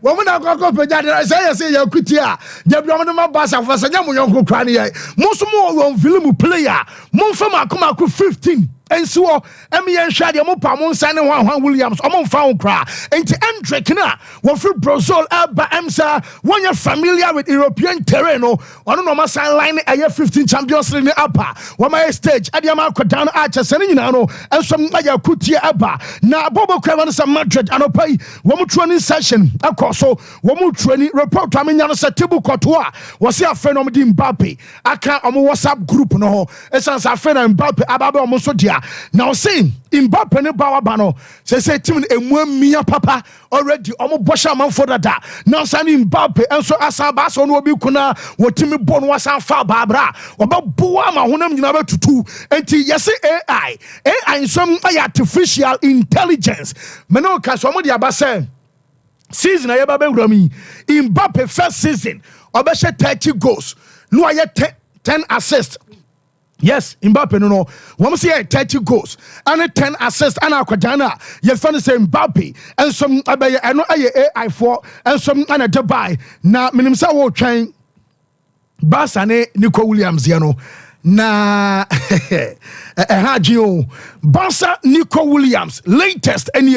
A: Woman I go I say ya kutia. Debiamu ma basa for sanyamu yonko krani ya. Most more film player. Monfama come 15 and so emi enhwa de mo pa mo nsa ne Juan Williams o mo fa wo kra enti Hendrick na wo free Brazil aba emsa when you're familiar with European terrain no ono no ma sign line aye 15 Champions League apa wo ma stage ade ma akwa na Arches ne nyina no enso aya kutie aba na Bobo Kra no some Madrid anopai wo mo training session akoso wo mo training report amenya no se table kotoa wo se afa no di Mbappe aka o mo WhatsApp group no ho esanse afa na Mbappe aba ba o mo so dia. Now see Mbappe ne bawa bano say team emua papa already omo bosha man for that now sani Mbappe enso asaba so no obi kuna wotimi bon wasan fa babra obaboa ma honam nyina betutu enti yesi AI some artificial intelligence me no ka so mo dia ba say season ayeba be wurami Mbappe first season obeshe 30 goals no aye 10 assists. Yes, Mbappe no. One say 30 goals and 10 assists and Akwadana. You find say Mbappe and some abaye no AI for and some and a Dubai. Na minimsa wo twen Barca ne Nico Williams yano. Na Hajio Barca Nico Williams latest any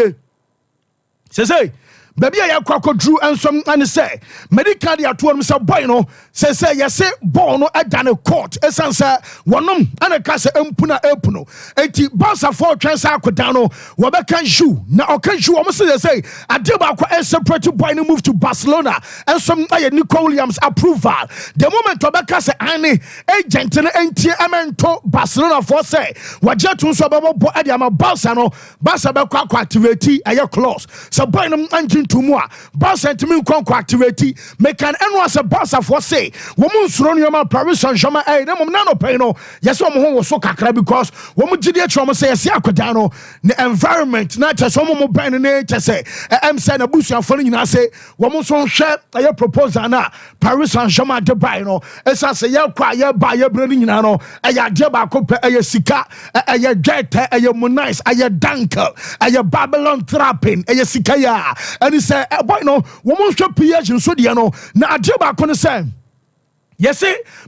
A: say baby I yakwa drew and some and say medical dia to say boy no say yes ball no adane court esansa wonom ana ka say empuna epuno enti bouncer for transfer akodan no wo be kan shoe na o kan shoe o say adeba akwa a separate boy no move to Barcelona and some aye Nico Williams approval the moment obeka say ane agent no entie emento Barcelona for say waje tun so babo bo ade ama bouncer no bouncer be kwa activate aye clause so boy no anji to mu a bouncer ntimi nkwa activate make an enwa say bouncer for say wo mu nsuro no Paris Saint-Germain na mom na no pay no yes wo ho wo so kakra because wo mu gidi atwa mo say yes akoda no the environment na che so mo ban na che say em say na busuafo no nyina say wo mu so hwe aye proposal na Paris Saint-Germain de buy no esa say ye kwa ye ba ye bra ni nyina no aye ade ba ko pe aye sika aye jet aye Munice aye Dankel aye Babylon trapping aye sika ya and he say boy no wo mu hwe PH so de no na ade ba ko no say yes,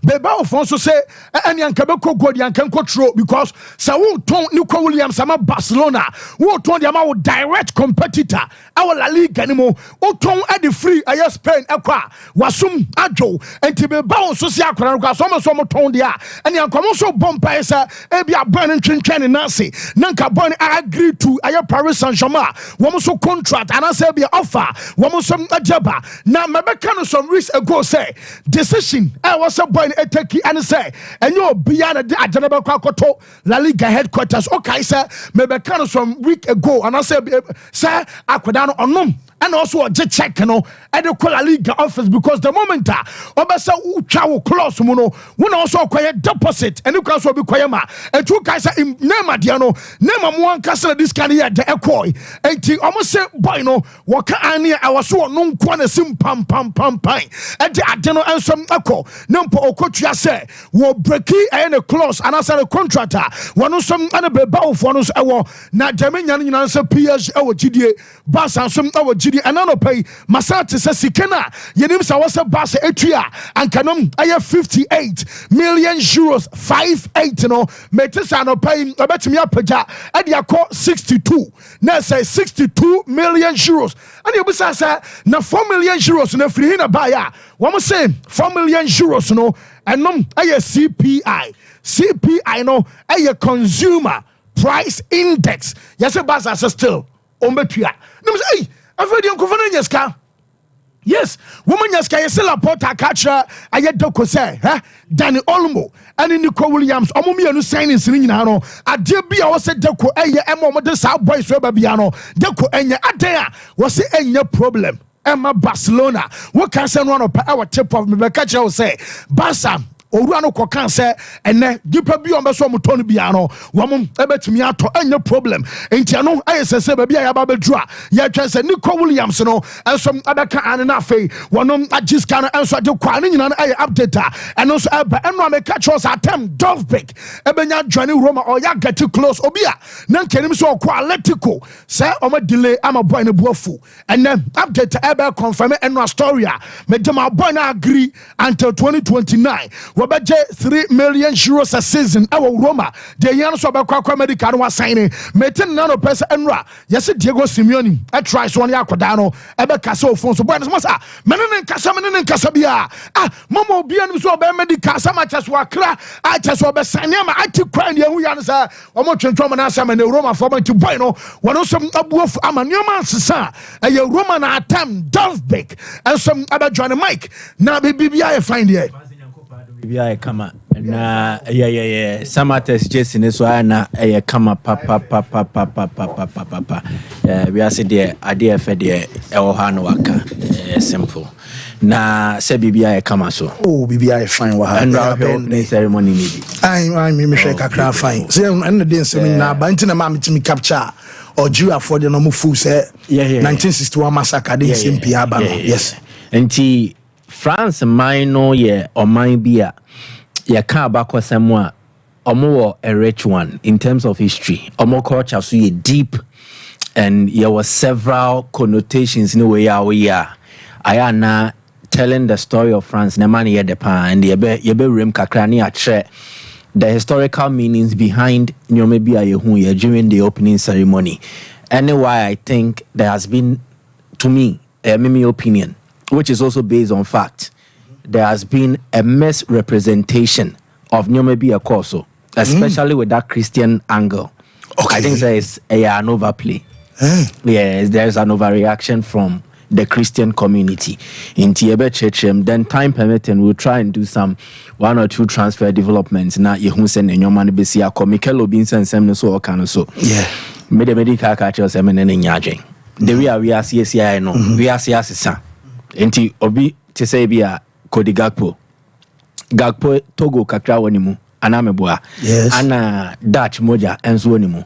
A: Beba Alfonso say, and Yankabeko go the Yankanko because Saul Ton Nico Williams ama Barcelona, who told the amount direct competitor, our La Liga anymore, who told at the free I Spain Aqua, Wasum Ajo, and Tibe Bao Socia Somo Tondia, and Yankomoso Bompesa, Ebia Burning Chin and Nancy, Nanka Bon I agree to Aya Paris Saint-Germain, Womoso contract, and I say be offer, Womosom Ajaba. Now, Mabekano some risk ago say, decision. I was a boy eteki and say and you beyond the Ajanaba Kwakoto La Liga headquarters. Okay, sir, maybe kind of some week ago, and I said, sir, I could down on and also a jet check at the La Liga office because the moment Obasa Uchawo close Muno, one also acquire deposit and you can also be Quayama and two guys are in Nema Diano, Nema one castle this kind of the Equi, and almost say boy no, Waka Ania, I was so non quana sim pam pine at the Adeno and some echo. Nampo Okotia say, wo breaki and a clause and as a contractor, one of some other bebao for us, our not Dominion answer PS, our GDA, Bass and some our GD and no pay, Masati says Sikena, Yenims was a bass etria, and Canon, I have 58 million euros, 58 no, Metisano paying a bet me up at your court 62. Now say 62 million euros, and you besides now 4 million euros in a free in a buyer. One more say 4 million euros no, and no, a CPI no, a consumer price index. Yes, a bus as still. Ombetua. No, say, I've heard you go. Yes, woman yaska yesela porta catcher ayedoko say, Danny Olmo and Nico Williams omumi anu signing sin nyina no ade bia wo se deko eye emo de sa boys we bia no deko enye ade a wo se enye problem Emma Barcelona what can say one of our tip of me catch you say Barca Owura no kokan se ene dipa bi on be so mutoni bia no wo mo ebetumi ato enye problem enti ano ayesese ba bia ya ba bedru a ya twa se Nico Williams no enso abeka ane na afei wonom agiska no enso de kwa ne nyina no aye update eno so eba eno me catch us atem Dovbik ebenya join Roma or ya get too close obia na nkenim so kwa Atletico se o ma delay ama boy ne buafu ene update eba confirm eno Astoria me dem boy na agree until 2029 Budget 3 million euros a season. Our Roma, the young so about American was signing. Metin nano person enra. Yes, Diego Simeone. I try so on Yakodano. Ebe Caso Fonso Buenos Masa. Menin Casamin and Casabia. Momo Bian so be medical. Some I just wakra. I just was Sanyama. I took crying young Yansa. Omoch and Tromanasa and the Roma for to Bueno. One of some above Amanyama Sisa. A Roman attempt Dovbik and some other Johnny Mike. Now, baby, I find here.
J: Bia kama na samates Jason so na kama papa we are say there ade fe there e wo ha no waka simple na se bibia kama so
A: bibia fine wa ha
J: na ceremony ni bi
A: I me hwe kakra fine say en de nsem na ba ntina ma metimi capture or due afford the normal full say 1961 massacre de nsem pia ba no yes
J: enti France minor ye or mine beer ya ka bako semwa omo a rich one in terms of history omo culture so ye deep and there were several connotations in the way we are ayana telling the story of France na man ye de pa and ye be rem kakra ni atre the historical meanings behind nyome bia ye hu ye during the opening ceremony and why I think there has been to me, my opinion, which is also based on fact, there has been a misrepresentation of maybe a course, especially with that Christian angle. Okay. I think there is an overplay. Yes, there's an overreaction from the Christian community in Tiebe Church. Then time permitting, we'll try and do some 1 or 2 transfer developments. Now you who send in your money be see a Mikel Obinson sem so kind so. Yeah. Medical catchers and nyajing. The we are CSI no. We are CSI. Enti obi te say be a Kodi Gakpo Togo kakra wonimu anameboa. Yes. Ana Dutch moja enso wonimu.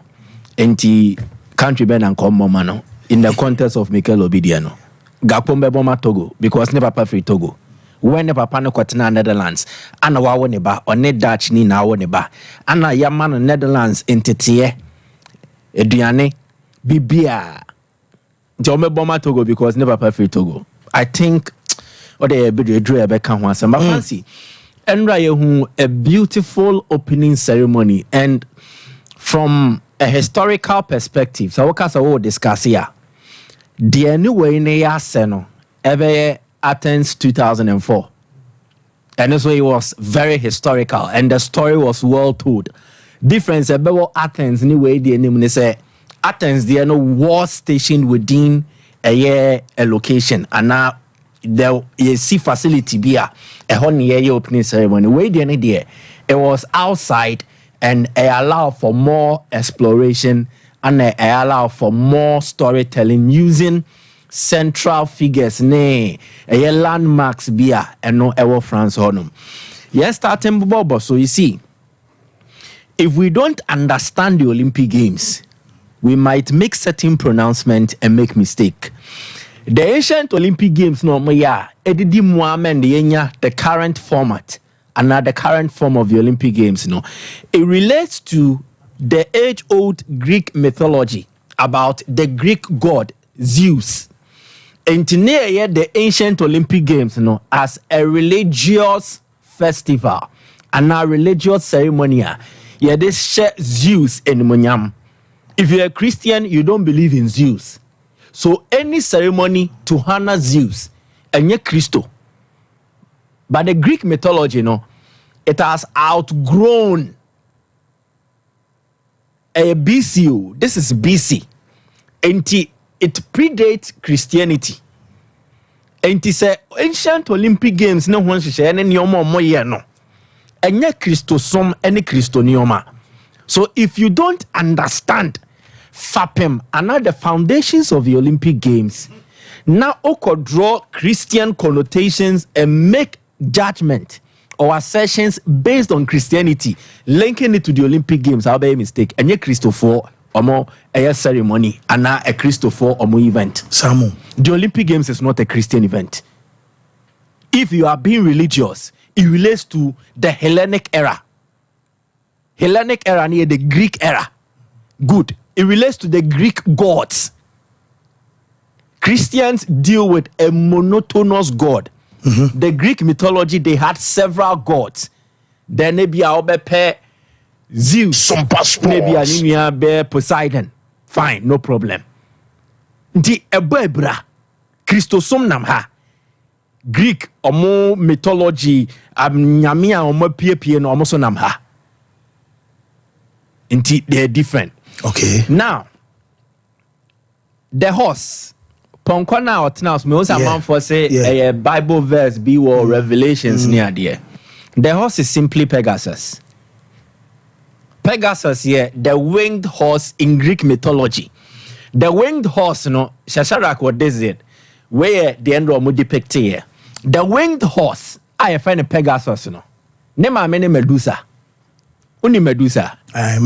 J: Enti country ben and come mano in the context of Mikel Obidiano. Gakpo mbeboma Togo because ne papa free Togo. When ne papa no kwatena Netherlands, ana wa woni ba one Dutch ni na woni ba. Ana ya man Netherlands entete eduane bibia. Nti mbeboma Togo because ne papa free Togo. I think what they be draw be kan ho asem. But fancy enra ye hu a beautiful opening ceremony, and from a historical perspective, so what we discuss here. The anyway in Yaseno, ever Athens 2004. And so it was very historical, and the story was well told. Difference about Athens, anyway, the name say Athens, there no was stationed within a location, and now there is see facility be a honey opening ceremony. Where the idea it was outside. And I allow for more exploration, and I allow for more storytelling using central figures, landmarks, and no ever France honum. Yes, starting Bobo. So you see, if we don't understand the Olympic Games, we might make certain pronouncements and make mistake. The ancient Olympic Games, the current format. And now the current form of the Olympic Games, it relates to the age-old Greek mythology about the Greek god Zeus. And today, the ancient Olympic Games, as a religious festival and a religious ceremony. Yeah, they share Zeus and Munyam. If you're a Christian, you don't believe in Zeus. So any ceremony to honor Zeus, and yet Christo. But the Greek mythology, it has outgrown a BC. This is BC. And it predates Christianity. And it's ancient Olympic Games, no one should share any more no. And yet Christosom any Christonioma. So if you don't understand FAPEM and the foundations of the Olympic Games, now you could draw Christian connotations and make judgment or assertions based on Christianity, linking it to the Olympic Games. I'll be a mistake. And yet Christopher or a ceremony and now a Christopher or event. Samu. The Olympic Games is not a Christian event. If you are being religious, it relates to the Hellenic era. Hellenic era near the Greek era. Good. It relates to the Greek gods. Christians deal with a monotonous god. Mm-hmm. The Greek mythology, they had several gods. Then maybe I'll be Zeus, maybe Anemia bear Poseidon. Fine, no problem. The Ebebra, Christosum namha. Greek omo mythology, Nyamia omo pie no omo so namha. Indeed, they're different. Okay. Now, the horse. Ponkona or Tnaus, me also amount for say a Bible verse be or Revelations near there. The horse is simply Pegasus. Pegasus, the winged horse in Greek mythology. The winged horse, Shasharak, what is it? Where the end of depict here. The winged horse, I find a Pegasus, Nema many Medusa. Only Medusa. The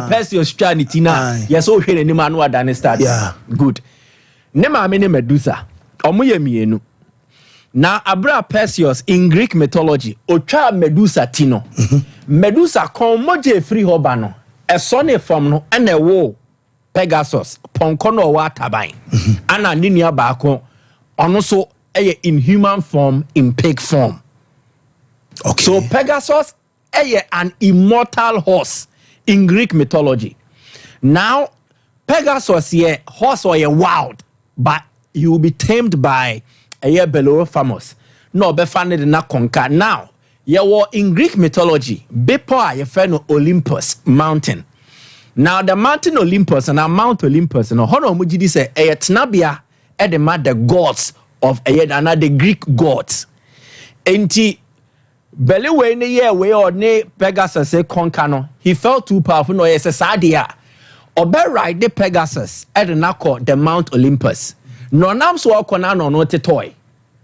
J: Perseus Tranitina. Yes, so here any man what done start. Yeah, good. Nema many Medusa. Omuye mienu. Now Abra Perseus in Greek mythology. Ocha Medusa Tino. Medusa kon moje free hobano. A sonny from no and a wo Pegasus. Ponkono wa tabain. Ana ninia bako. Also in human form, in pig form. Okay. So Pegasus an immortal horse in Greek mythology. Now, Pegasus here horse or wild, but he will be tamed by a year below famous. No, be found in na conquer. Now, you were in Greek mythology, before you found Olympus mountain. Now the mountain Olympus and Mount Olympus and Hono Mujidi say a Tnabia at the gods of the Greek gods. Enti Beliwe in the year where or ne Pegasus say conquer, he felt too powerful. No, yes, a sadia. Obe ride the Pegasus at the Mount Olympus. No nam so kona no no toy.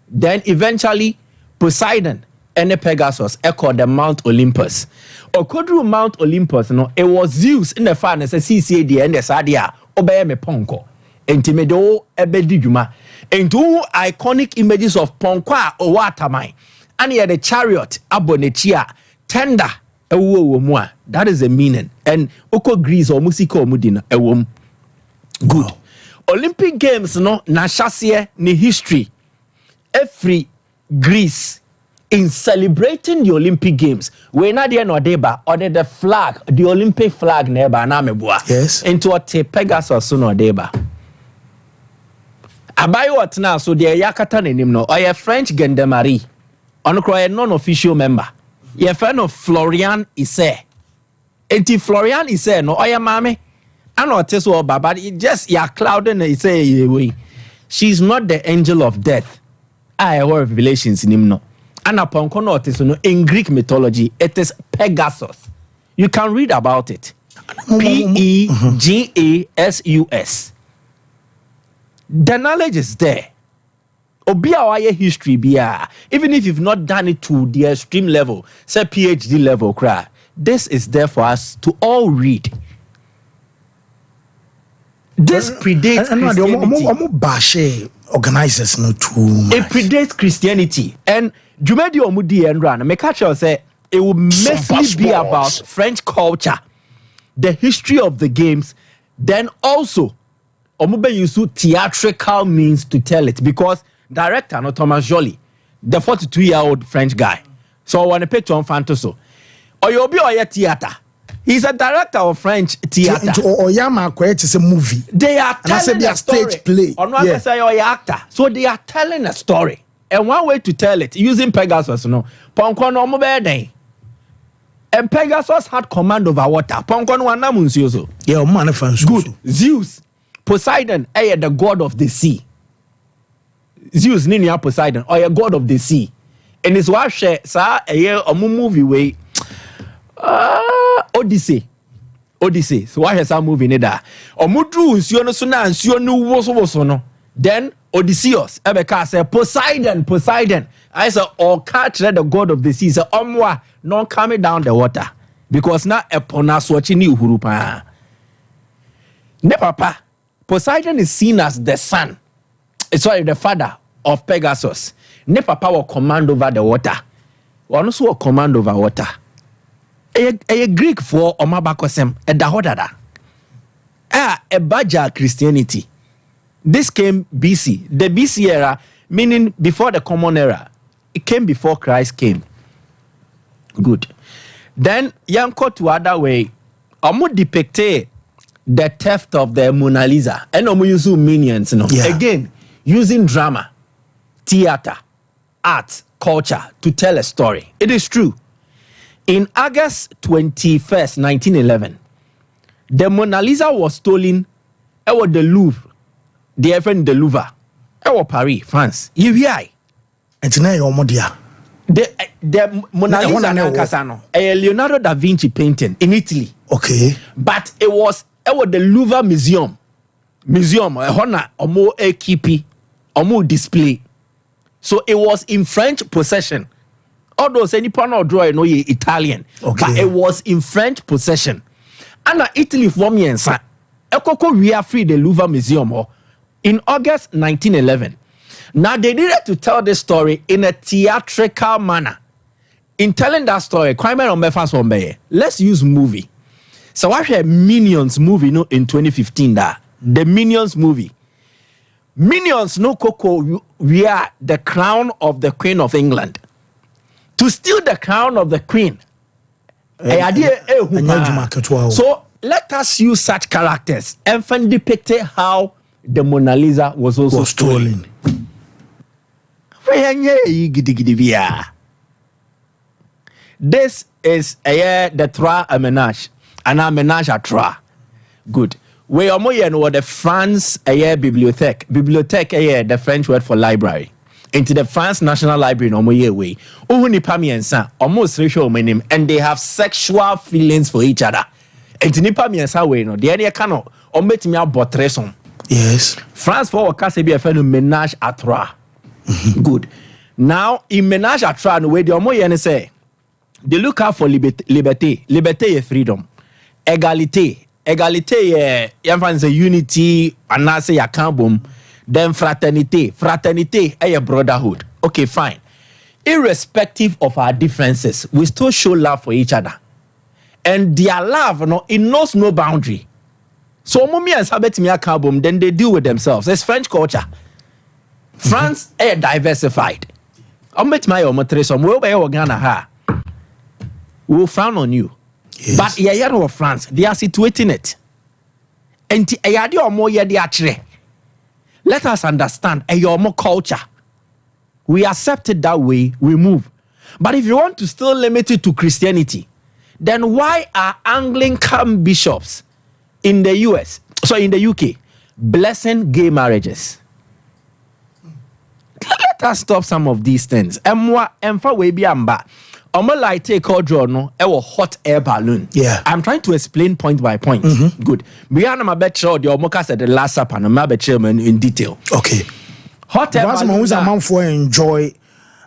J: Then eventually Poseidon and the Pegasus echo the Mount Olympus. Okodru Mount Olympus, no, it was Zeus in the finance, a CCAD and the Sadia, obey me ponko. Entimedo ebedijuma. And two iconic images of Ponqua or Watamai. And he had a chariot, abonechia, tender, a wo. That is the meaning. And Oko Greece or Musiko Mudina, a womb. Good. Wow. Olympic Games, no, Nashasie, ni history. Every Greece in celebrating the Olympic Games, we not there no deba or the flag, the Olympic flag neba na mebua.
A: Yes.
J: Into a te Pegasus no deba. Abayo what now? So the yakata nenim no or a French gendarmerie. On a non-official member. Your friend of Florian Isse. Enti Florian Isse no or your mammy. I know what this but it just ya clouding and say she's not the angel of death. I have revelations in him no. And upon connotation no in Greek mythology, it is Pegasus. You can read about it. Pegasus. The knowledge is there. Obia history bia. Even if you've not done it to the extreme level, say PhD level, cry. This is there for us to all read. This predates Christianity.
A: Organizers no too much.
J: It predates Christianity. And Jumedi Omudi and Ran, Mekacha say it will mostly be about French culture, the history of the games, then also Omube use theatrical means to tell it because director no Thomas Joly, the 42-year-old French guy. So I want to picture on Fantoso. Oyobi Oye theater. He's a director of French theater.
A: Oyama it's a movie.
J: They are telling a story.
A: Stage play.
J: Yeah. Say actor. So they are telling a story. And one way to tell it, using Pegasus, no. Ponkono mobile. And Pegasus had command over water. Ponkono wanamunsioso.
A: Yeah, man fans.
J: Good. Zeus. Poseidon, the god of the sea. Zeus ninia Poseidon, or a god of the sea. And it's why she sa a movie way. Odyssey. So why has that movie in there? Omudru nsuo so na nsuo no woso no. Then Odysseus ebeka say Poseidon. I say or catch the god of the sea say omwa no coming down the water because na epona so chi ni uhuru pa. Ne papa Poseidon is seen as the son. Sorry, the father of Pegasus. Ne papa will command over the water. One also will command over water. A Greek for Omabakosem, a dahodada. A Baja Christianity. This came BC. The BC era, meaning before the common era. It came before Christ came. Good. Then, Yanko to other way, Omu depicted the theft of the Mona Lisa. And Omu use minions, no? Yeah. Again, using drama, theater, art, culture to tell a story. It is true. In August 21st, 1911, the Mona Lisa was stolen at the Louvre, the friend the Louvre, at Paris, France. The Mona Lisa, a Leonardo da Vinci painting in Italy.
A: Okay.
J: But it was at the Louvre Museum, a honor, a more equipe, a more display. So it was in French possession. Although any panel draw no Italian, okay. But it was in French possession. And Italy for me and son, we are free the Louvre Museum in August 1911. Now they needed to tell this story in a theatrical manner. In telling that story, let's use movie. So I had Minions movie no in 2015 that the Minions movie. Minions no Coco, we are the crown of the Queen of England. To steal the crown of the queen. So let us use such characters and depict how the Mona Lisa was also stolen. This is the Trois a Menage, and a Menage a Trois. Good. We are more the France bibliothèque. Bibliothèque the French word for library. Into the France National Library no more way. Nipa miensa almost racial name, and they have sexual feelings for each other. Into nipa miensa way no. The area cannot metimi abotreson.
A: Yes.
J: France for wakase be a ménage à trois. Good. Now in ménage à trois no way the omo say they look out for liberté. Liberté is freedom. Égalité. Égalité is unity and I say boom. Then fraternité. Fraternité is a brotherhood. Okay, fine. Irrespective of our differences, we still show love for each other. And their love, it knows no boundary. So, Mummy and Sabetimia Kabum, then they deal with themselves. It's French culture. France is diversified. I'll met my omotre we'll frown on you. Yes. But of France, they are situating it. And let us understand more culture. We accept it that way, we move. But if you want to still limit it to Christianity, then why are Anglican bishops in the US, so in the UK, blessing gay marriages? Let us stop some of these things. Like take or draw no hot air balloon.
A: Yeah.
J: I'm trying to explain point by point. Good. Brianna my bet sure the Omoka said the last supper and my bet chairman in detail.
A: Okay.
J: Hot air balloon.
A: Who's a man for enjoy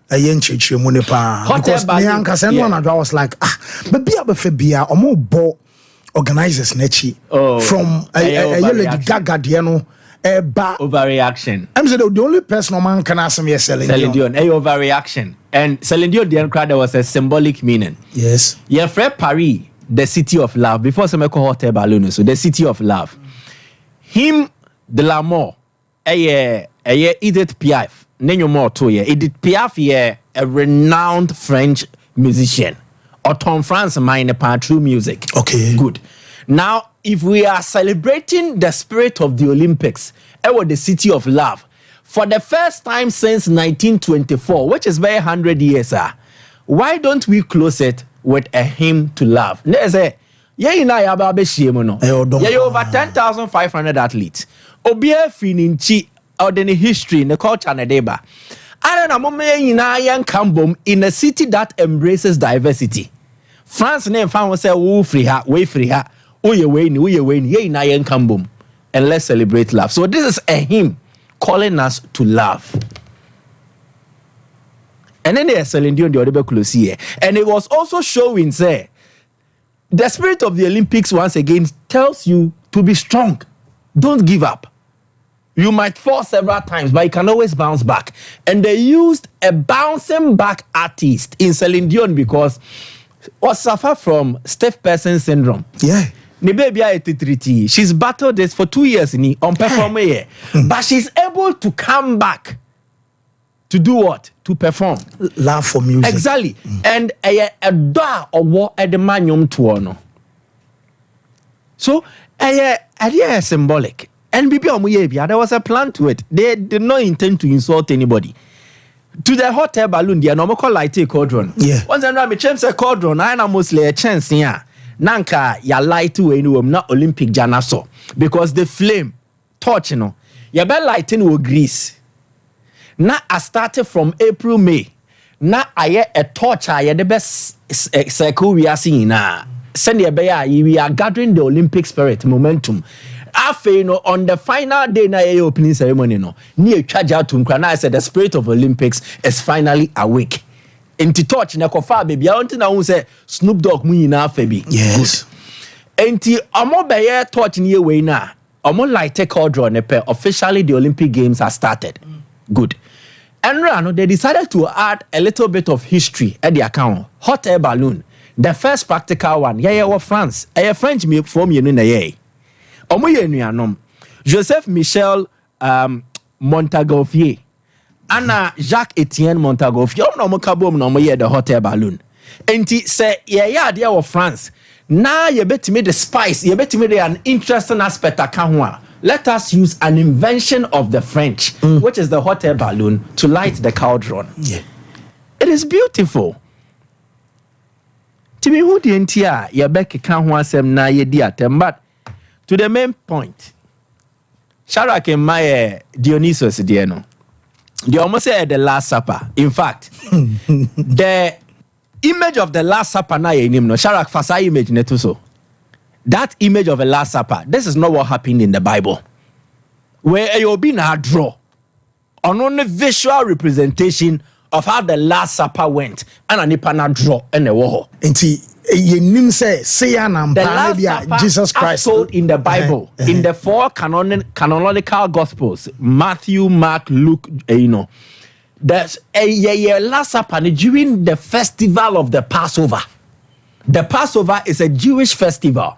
A: a yen church munipa. Because I was like, but be a beer or more bo organizers nechi from a Lady Gaga Diano.
J: Overreaction.
A: I'm saying the only person man can ask me is Celine Dion.
J: Overreaction. And Celine Dion there was a symbolic meaning.
A: Yes.
J: Yeah, Fred Paris, the city of love. Before some hot air balloon, so the city of love. Him, de l'amour, Edith Piaf. Nenyo more too, yeah. Edith Piaf, a renowned French musician. Or Tom France, mine true music.
A: Okay.
J: Good. Now, if we are celebrating the spirit of the Olympics, the city of love, for the first time since 1924, which is very 100 years, why don't we close it with a hymn to love? Over 10,500 athletes. Obia fininchi or the history, the culture, and the deba. In a city that embraces diversity. France name found say free her, way free her. And let's celebrate love. So this is a hymn calling us to love. And then there's Celine Dion the other close here. And it was also showing say the spirit of the Olympics once again tells you to be strong. Don't give up. You might fall several times, but you can always bounce back. And they used a bouncing back artist in Celine Dion because was suffer from stiff person syndrome.
A: Yeah.
J: She's battled this for 2 years on performing, but she's able to come back to do what? To perform.
A: Love for music.
J: Exactly. And a door or what at the manium to so a symbolic. And there was a plan to it. They did not intend to insult anybody. To the hot air balloon, they are normal call light cauldron.
A: Yeah.
J: Once I know chance a cauldron, I am mostly a chance here. Nanka ya light to anyone not Olympic jana so because the flame torch ya be lighting will grease. Na I started from April May. Na I a torch I the best circle we are seeing na send ya be we are gathering the Olympic spirit momentum. On the final day na opening ceremony near charge out to Nkra. I said the spirit of Olympics is finally awake. Enti torch na kofa baby I want to say Snoop Dogg mu nyina afabi.
A: Yes.
J: Enti omo beye torch ni we na omo light cauldron nepe officially the Olympic Games have started. Good. And they decided to add a little bit of history at the account. Hot air balloon. The first practical one. Was France. A French me from you na ye. Omo ye nuanom. Joseph Michel Montagoffier. Anna Jacques Etienne Montagoffier. No mo kabom no mo ye the hot air balloon. Enti say yeah idea of France. Now you bet me the spice, you bet me the an interesting aspect account. Let us use an invention of the French, which is the hot air balloon, to light the cauldron.
A: Yeah.
J: It is beautiful. To me, who the entire Yabeki can once na ye diatem, but to the main point, Sharak and my Dionysus Diano. They almost said the Last Supper. In fact, the image of the Last Supper na ye no Sharak Fasa image netuso. That image of a Last Supper, this is not what happened in the Bible. Where you'll be now draw on only visual representation of how the Last Supper went, and an ipana draw and a war.
A: The
J: Last Supper
A: Jesus Christ
J: told in the Bible, in the 4 canonical Gospels, Matthew, Mark, Luke, there's a Last Supper during the festival of the Passover. The Passover is a Jewish festival.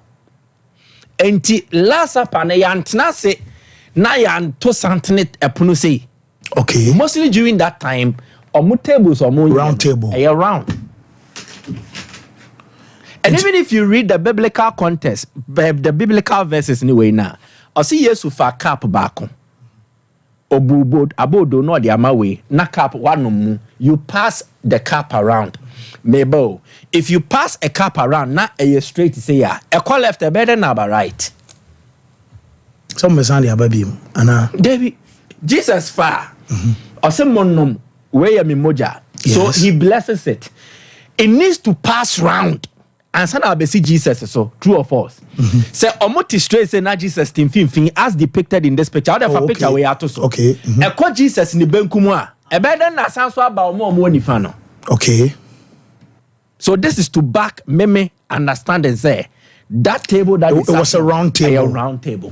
J: And the Last Supper na yantna se na yanto santenet epunu say.
A: Okay.
J: Mostly during that time, tables
A: round table.
J: Round. And even if you read the biblical context, the biblical verses anyway now, I see Yesu fa cap back. Obubod abodo no the amawe na cap one you pass the cap around. Maybe if you pass a cap around, not a straight to say ya, a call left a better number right.
A: Some mesani baby, Anna
J: David Jesus far or someone where me moja. So he blesses it. It needs to pass round. And son I see Jesus so true or false. Say omoti straight say na Jesus team fin as depicted in this picture. How picture we are to so.
A: Okay.
J: E call Jesus ni benkumu a. E better na sanso aba omo nifa no.
A: Okay.
J: So this is to back Meme understand and say that table that
A: it was a round table.
J: A round table.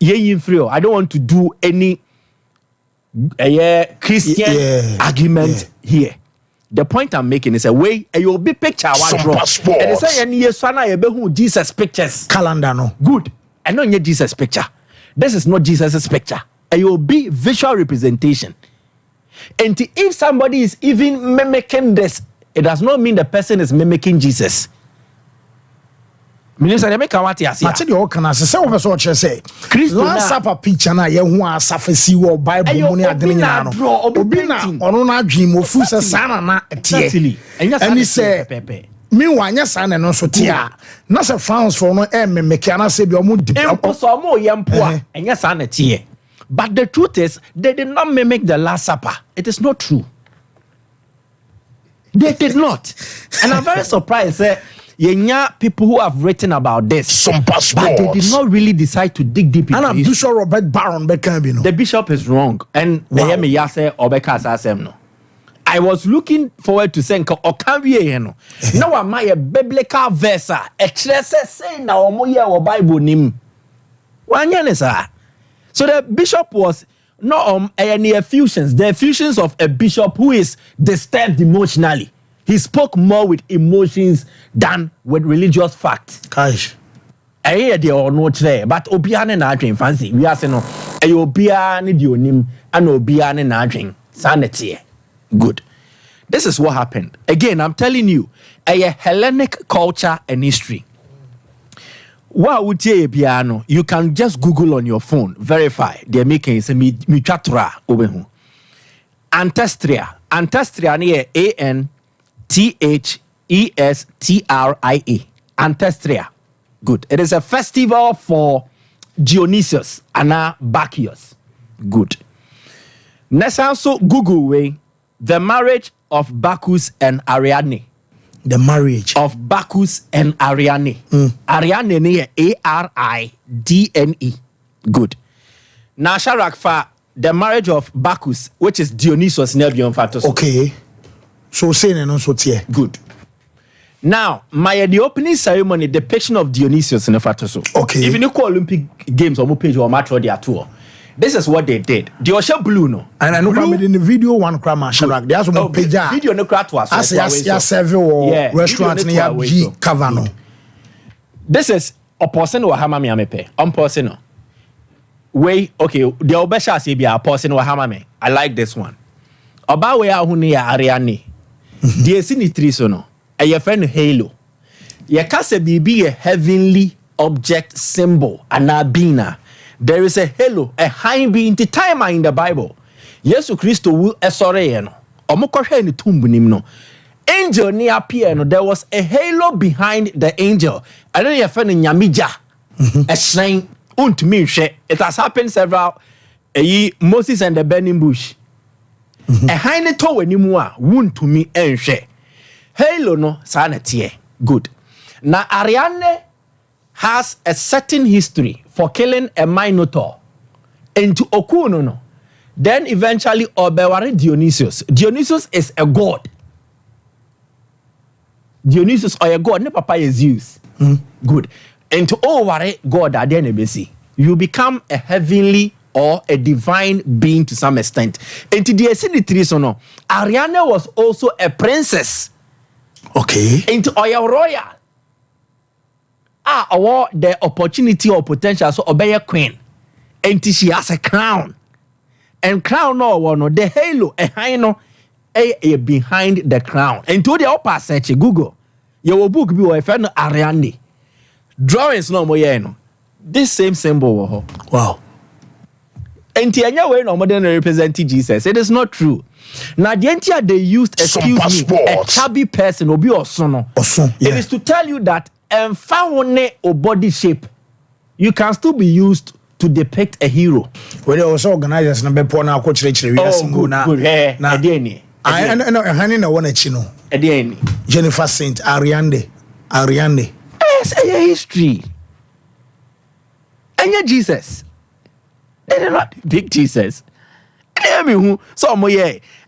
J: I don't want to do any Christian argument here. The point I'm making is a way you'll be picture one draw. And they say any Jesus pictures.
A: Calendar no.
J: Good. I know your Jesus picture. This is not Jesus's picture. It will be visual representation. And if somebody is even mimicking this, it does not mean the person is mimicking Jesus. Minister, they make a what you say.
A: Matthew, you can say over so much. Say, Last Supper picture na ye hu asafesi wo Bible money adini na no. Obi na ono na dream ofu se sana na tie. And he say, meanwhile, nya sana no so tie. Na se France for no make na se bi omo di.
J: So omo yempo a enya sana tie. But the truth is, they did not mimic the Last Supper. It is not true. They did not. And I'm very surprised. People who have written about this, but they did not really decide to dig deep into it.
A: Bishop Robert Barron,
J: the bishop is wrong. And I was looking forward to saying, now am I a biblical verse? Say now Bible nim. So the bishop was not any effusions. The effusions of a bishop who is disturbed emotionally. He spoke more with emotions than with religious facts.
A: Gosh.
J: I hear they are not there, but Obiane na dream fancy. We are saying no. Obiane dionim and Obiane na dream sanity. Good. This is what happened. Again, I'm telling you, a Hellenic culture and history. What would you piano? You can just Google on your phone, verify. They're making some muchatra obehu. Antestria. Antestria near Anthestria. Antestria. Good. It is a festival for Dionysius and Bacchus. Good. Let's also Google way the marriage of Bacchus and Ariadne.
A: The marriage
J: of Bacchus and Ariadne. Ariadne near Aridne. Good. Now Sharak for the marriage of Bacchus, which is Dionysius Nebion Fatos.
A: Okay. So saying and also tie.
J: Good. Now, the opening ceremony depiction of Dionysius Nefatos.
A: Okay.
J: If you call Olympic Games or page or match or their tour, this is what they did. The Osha Blue no.
A: And I know in the video one crama Sharak. There's one page.
J: Video no crack was
A: as ya serve or restaurant near G Cavano.
J: This is a person who hamame amepe. Person. Way okay. The Obesha say be a person who hamame. I like this one. Oba we ahuni ya Ariane. The sini trisono. A friend Halo. Yekase be a heavenly object symbol anabina. There is a halo, a high being the time in the Bible. Yesu Christo will esoreyeno. Omukoshe ni tumbunim no. Angel ni appear no. There was a halo behind the angel. I don't know if any nyamija. A shrine untumi she. It has happened several. Moses and the burning bush. A high to wenimua wuntumi enche. Halo no sanity. Good. Now Ariane has a certain history for killing a minotaur into Okuno no. Then eventually Obeware Dionysius. Dionysius is a god. Dionysius or a god, ne papa is Zeus. Good. Into Oware god adenebesi. You become a heavenly or a divine being to some extent. Into the acidity so no. Ariane was also a princess.
A: Okay.
J: Into Oya royal. Or the opportunity or potential so obey a queen. Into she has a crown. And crown no one, the halo, a hino, a behind the crown. And to the upper search, Google, your book be a friend Ariane. Drawings no more, this same symbol.
A: Wow.
J: And the way no more than representing Jesus. It is not true. Now, the entire they used, excuse me, a chubby person will be osono. It is to tell you that found a body shape, you can still be used to depict a hero.
A: Well, they also organize number pona coach good.
J: Na Adeni.
A: I know Hanny no one chino.
J: Adeni.
A: Jennifer Saint Ariande.
J: Yes, a history. And Jesus. They did not big Jesus. So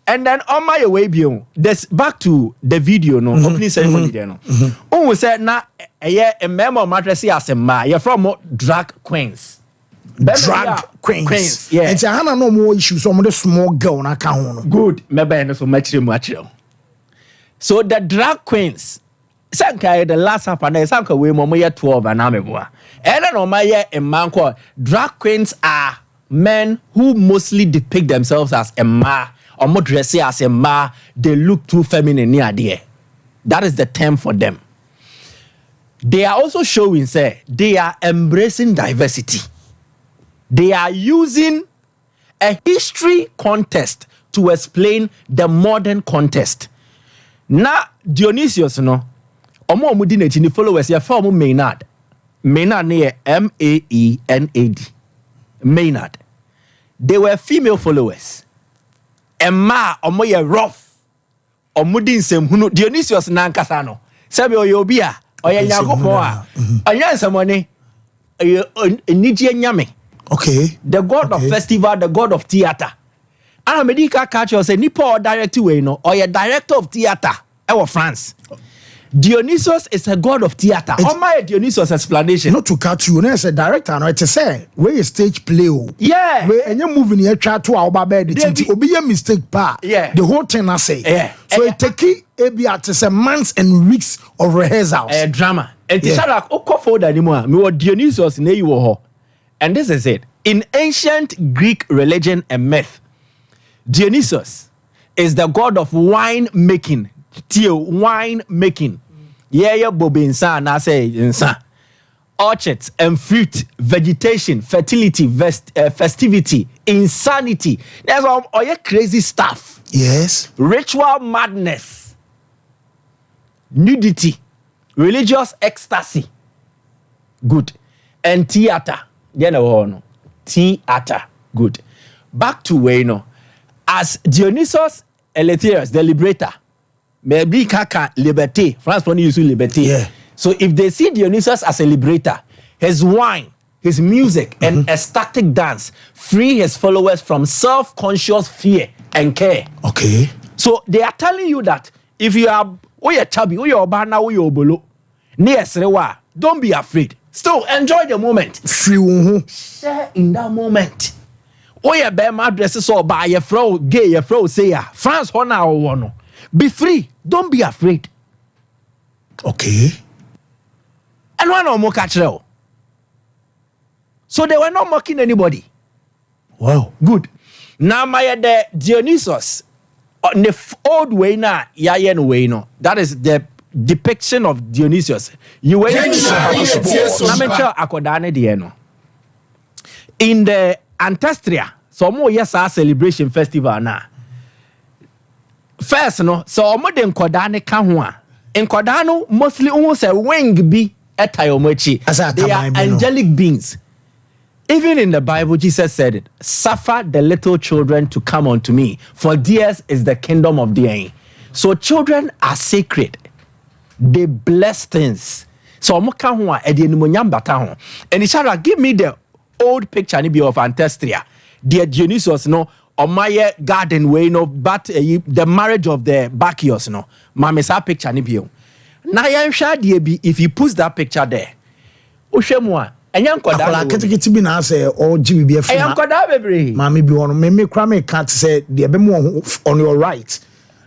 J: and then on my way beyond this back to the video no opening ceremony there no. We said na a memo mattress as a ma you're from drag queens.
A: Drag queens.
J: Yeah.
A: And Hana no more issues. Some of the small girl na count.
J: Good. Maybe so much. So the drag queens. Sanka the last half and sanka we mo year 12 and ameboa. And then on my year a man called drag queens are men who mostly depict themselves as a ma or more dressy as a ma. They look too feminine near there. That is the term for them. They are also showing say they are embracing diversity. They are using a history context to explain the modern context. Now, Dionysius, no, omo mudi ne followers ya form Maynard. Maynard near Maenad. Maynard. They were female followers. Emma omo ye rough. Omudi nsem hunu Dionysius na nkasa no. Sabe oyobia, oya nyakopo a. Anya nsamone enije nyame.
A: Okay.
J: The god of festival, the god of theater. And medical culture say nipo director way no or a director of theater in France. Dionysius is a god of theater. On my Dionysius explanation.
A: Not to cut you, as a director, no, it's a say where you stage play.
J: Yeah.
A: Where and you're moving here try to our bed. It be a mistake pa.
J: Yeah.
A: The whole thing I say.
J: Yeah.
A: So it take a months and weeks of rehearsals.
J: Drama. And it's like oko for that anymore. Me what Dionysius ne you ho. And this is it. In ancient Greek religion and myth, Dionysus is the god of wine making. Wine making. Yeah, bobinsa na say insa. Orchards and fruit, vegetation, fertility, festivity, insanity. There's all your crazy stuff.
A: Yes.
J: Ritual madness, nudity, religious ecstasy. Good. And theater. Theater. Good. Back to Wayno. As Dionysus Eleutherius, the liberator, maybe kaka liberté. France only use liberté.
A: Yeah.
J: So if they see Dionysus as a liberator, his wine, his music, and ecstatic dance free his followers from self-conscious fear and care.
A: Okay.
J: So they are telling you that if you are chubby, obolo, don't be afraid. Still enjoy the moment. Share in that moment. Oye be my dresses or by your fro, gay your fro say France honor one. Be free. Don't be afraid.
A: Okay.
J: And one more catch. So they were not mocking anybody.
A: Wow.
J: Good. Now my the Dionysus on the old way now, yayen way no. That is the depiction of Dionysius. You were in the Antestria. So more yes, our celebration festival now. First, no, so more than Kodane Kahua. In Kodano, mostly almost a wing be at Tayomochi. They are angelic beings. Even in the Bible, Jesus said it. Suffer the little children to come unto me, for theirs is the kingdom of the air. So children are sacred. They bless things. So and Ishara, give me the old picture of Antestria. The Dionysius, no, or my garden way, no, but the marriage of the Bacchus, no. Mamesa picture nibio. Now I'm sure if you put that picture there, Ushemwa.
A: Akola ketekete bi na say o Jimmy be afuna.
J: Ayankoda bebre.
A: Mama bi wono me kra me can't say the be mo on your right.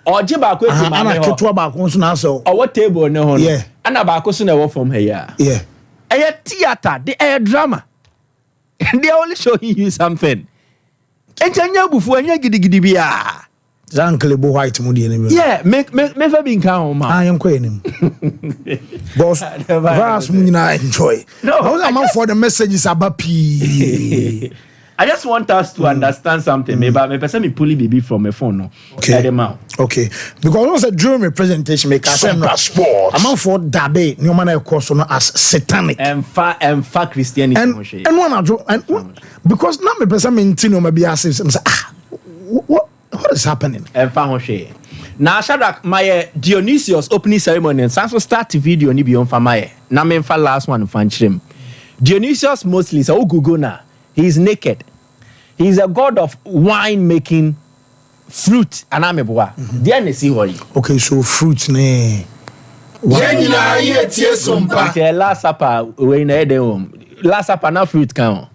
J: O ji ba ko eti mama.
A: Ana keto ba ko so na so.
J: O what table ne ho no.
A: Yeah.
J: Ana ba ko so na wo from here.
A: Yeah.
J: Eye theater, the drama. They are only showing you something. Enchanya bufu anya gidigidi bia.
A: Zankle bo white mu de ne.
J: Yeah, me fa bi nka ho ma.
A: Ayanko enim. Boss, verse mu nyina enjoy. No, I'm for the messages about P.
J: I just want us to understand something. Maybe me person me pulling baby from a phone. No.
A: Okay. Okay. Because also during my presentation, make us I'm for Dabe. No man course no as satanic.
J: And far Christianity.
A: And one because now me person me intino maybe ask him say what is happening?
J: And far Hoshe. Now Shadrach, my Dionysius opening ceremony and so start the video ni beyond famaye. Na me fa last one fan chim. Dionysius mostly so Google na. He is naked. He is a god of wine making, fruit and ameboa. Then see what.
A: Okay, so fruit ne.
J: Last supper we na dey home. Last supper na fruit kan.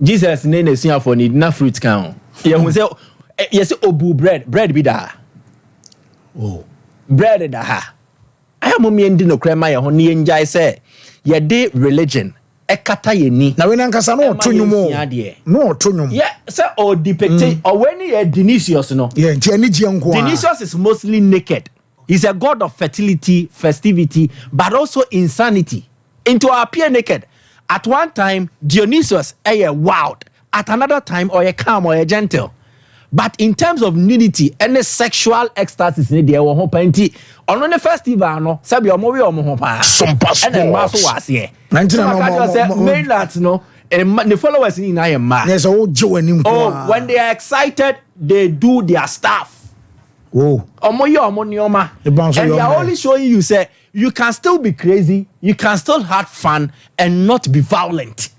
J: Jesus ne see for need na fruit kan. You say yes obu bread be da.
A: Oh.
J: Bread da ha. I am me ndi no krema ye ho ne enjai say ye dey religion. Ekata ye ni.
A: Na we nankasa no tonwumo. No tonwum.
J: Yeah, say or depicted or when ye Dionysius no.
A: Yeah, nti ani gye nko.
J: Dionysius is mostly naked. He's a god of fertility, festivity, but also insanity. Into appear naked. At one time, Dionysius wild. At another time, or a calm or a gentle. But in terms of nudity, any sexual ecstasy in there were plenty. On the festival, no, Sabi or Mori or Mohopa. And then Maso was here. 19 mainlands, no, and the followers in I am mad.
A: There's old Joe and
J: oh, when they are excited, they do their stuff.
A: Oh,
J: and they are only showing you, say, you can still be crazy, you can still have fun, and not be violent.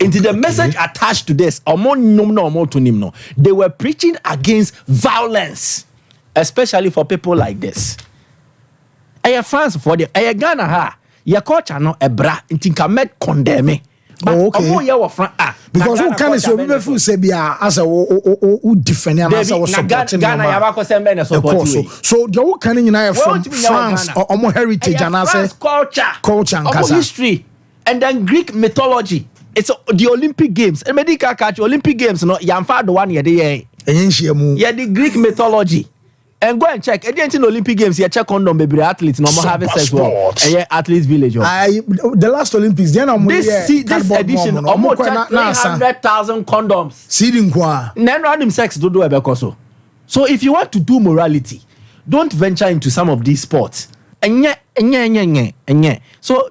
J: Into the message attached to this, they were preaching against violence, especially for people like this. I France for the Ghana ha, your culture no ebra, inti kamet condemn.
A: Oh, okay. Because who can so be full say bia as a defend and as a supporting
J: Ghana yabako sembe support.
A: So the who can in from France or more heritage and as culture and
J: history and then Greek mythology. It's the Olympic Games. And medical catch Olympic Games no yamfa the one ye dey. Yeah, the Greek mythology. And go and check. Again in Olympic Games, you check condom baby athletes no more having sex well. And yeah, athletes village.
A: The last Olympics, then
J: this edition almost 300,000 condoms.
A: Seeding kwa.
J: Then random sex do ebekoso. So if you want to do morality, don't venture into some of these sports. So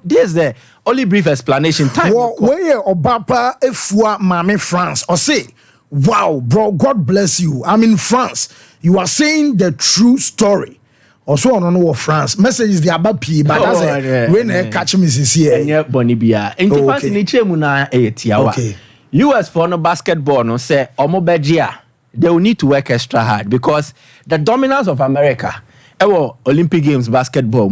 J: there's the only brief explanation time.
A: Where Obapa Efua Mame France or say, wow, bro, God bless you. I'm in France. You are saying the true story. Also, I don't know what France. Message is the Abapi, but that's it. When I catch me this year.
J: Okay. US for no basketball, no say, Omobejia, they will need to work extra hard because the dominance of America, Olympic Games basketball,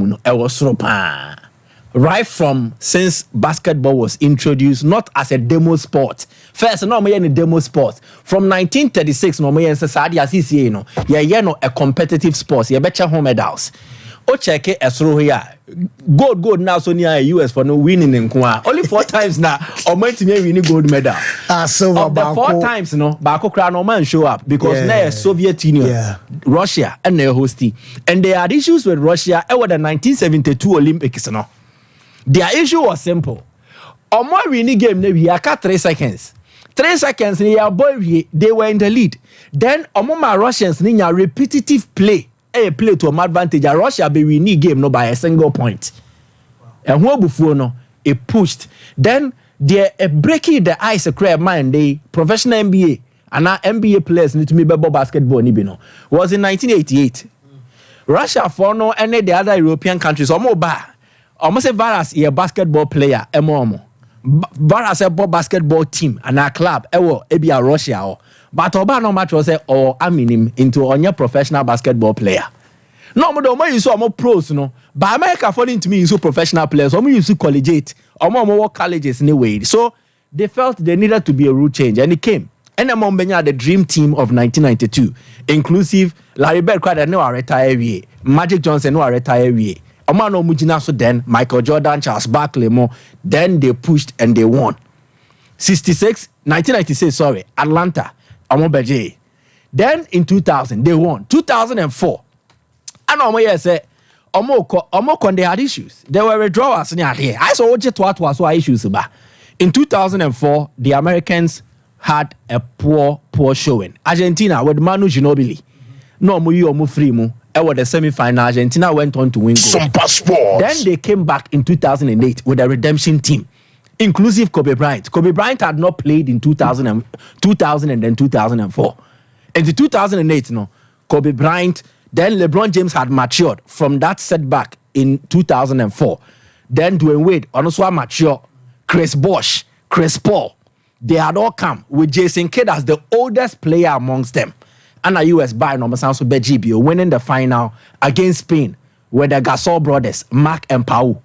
J: right from since basketball was introduced, not as a demo sport. First, no more any demo sport. From 1936, no more a competitive sport. You betcha home medals. O check it esro here. Gold now so near US for no winning in Kwa. Only 4 times now or meant to winning gold medal.
A: Silver
J: of the 4 times no Bako crown no man show up because now Soviet Union, Russia and their hosting. And they had issues with Russia over the 1972 Olympics no. Their issue was simple. Omo winning game we aka 3 seconds. 3 seconds near boy they were in the lead. Then Omo Russians need a repetitive play. Play to an advantage. Russia be winning game no by a single point. And who before no it pushed. Then they breaking the ice a crab mind they professional NBA and now NBA players need to be basketball ni no was in 1988. Russia for no any the other European countries almost a virus a basketball player virus a basketball team and a club be a Russia or but oba no match was or aminim into on your professional basketball player. No more you saw more pros no. But America falling to me you professional players, or you collegiate, or more colleges anyway. So they felt there needed to be a rule change, and it came. And among the dream team of 1992, inclusive Larry Bird quite no retire, Magic Johnson no retire. Omano Mujina so then Michael Jordan, Charles Barkley more. Then they pushed and they won. 1996, sorry, Atlanta. Then in 2000 they won. 2004 and Omo they had issues. There were withdrawals near here. I saw what issues about. In 2004 the Americans had a poor showing. Argentina with Manu Ginobili. No mu free mu. With the semi-final, Argentina went on to win gold. Then they came back in 2008 with a redemption team. Inclusive Kobe Bryant. Kobe Bryant had not played in 2000 and then 2004. In the 2008, Kobe Bryant, then LeBron James had matured from that setback in 2004. Then Dwayne Wade, also mature. Chris Bosh, Chris Paul, they had all come with Jason Kidd as the oldest player amongst them. And a US by Nomasanso Bejibio winning the final against Spain with the Gasol brothers, Mark and Pau.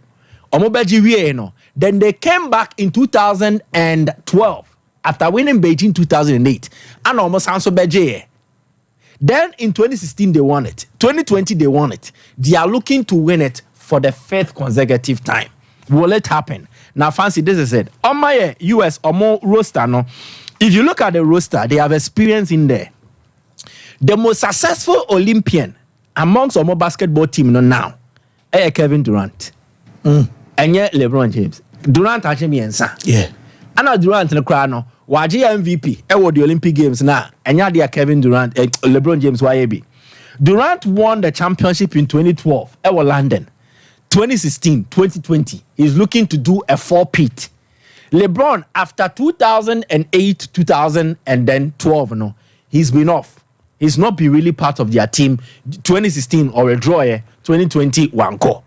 J: Then they came back in 2012 after winning Beijing 2008 and almost Sanso Beje. Then in 2016 they won it. 2020 they won it. They are looking to win it for the 5th consecutive time. Will it happen? Now fancy this is it. On my US or more roster no. If you look at the roster, they have experience in there. The most successful Olympian amongst our basketball team now, Kevin Durant. And yet LeBron James. Durant actually answer. Yeah. And Durant in the crowd no. Waji MVP. The Olympic Games now. And yet Kevin Durant. LeBron James YAB. Durant won the championship in 2012. London. 2016, 2020. He's looking to do a 4-peat. LeBron after 2008, 2012 no. He's been off. He's not be really part of their team. 2016 or a draw. 2020 one goal.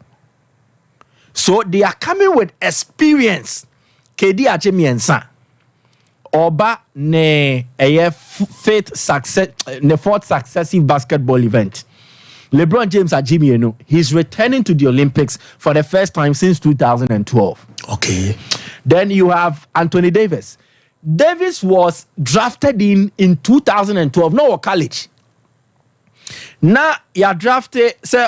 J: So they are coming with experience. KD Achemiensa. Oba ne a 4th successive basketball event. LeBron James Ajimienu, he's returning to the Olympics for the first time since 2012. Okay. Then you have Anthony Davis. Davis was drafted in 2012. No college. Now you drafted say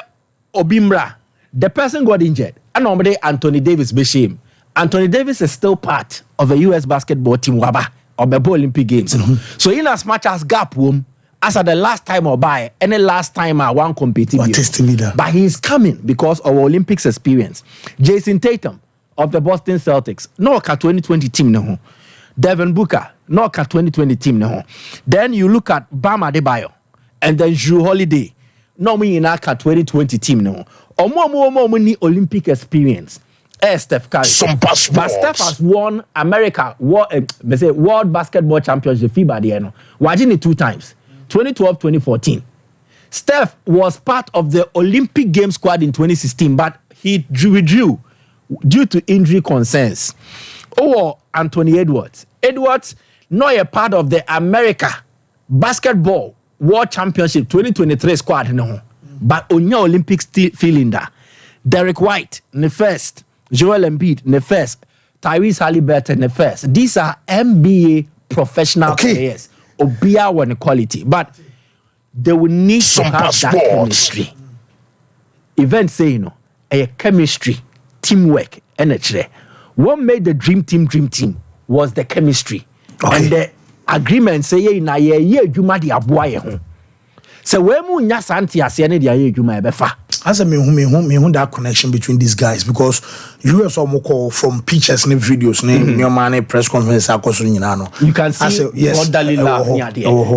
J: Obimbra. The person got injured. And normally Anthony Davis be shame. Anthony Davis is still part of the US basketball team Waba of the Olympic Games. So in as much as gap room, as at the last time or by any last time I want competing. But he's coming because of Olympics experience. Jason Tatum of the Boston Celtics. No 2020 team no. Devin Booker, no 2020 team no. Then you look at Bam Adebayo and then Jrue Holiday. No me in 2020 team no. Omo ni Olympic experience. Steph Curry. But Steph has won America World Basketball Championship FIBA the no. Watching it 2 times. 2012, 2014. Steph was part of the Olympic Games squad in 2016, but he withdrew due to injury concerns. Anthony Edwards. Edwards, not a part of the America Basketball World Championship 2023 squad, no. But on your Olympics still feeling that. Derek White, the first. Joel Embiid, the first. Tyrese Halliburton, the first. These are NBA professional players. Obia one quality. But they will need to have that chemistry. event say no a chemistry teamwork and what made the dream team was the chemistry and the agreement say na ye adwuma de aboa ye ho so we mu nya santi ase ne de ye adwuma e befa
A: as me who that connection between these guys because you also call from pictures and videos your man press conference
J: you can see yes,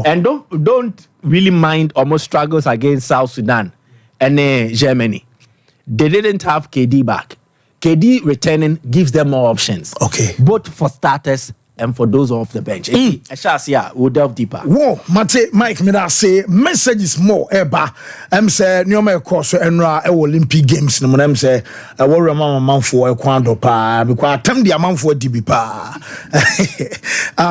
J: and don't really mind almost struggles against South Sudan and Germany. They didn't have KD back. KD returning gives them more options.
A: Okay.
J: Both for starters and for those off the bench. We'll delve deeper.
A: Whoa, Mike, me that say message is more eba. Say nyoma course enra Olympic Games. No say worry man for Ecuador pa because time the amount for DB pa.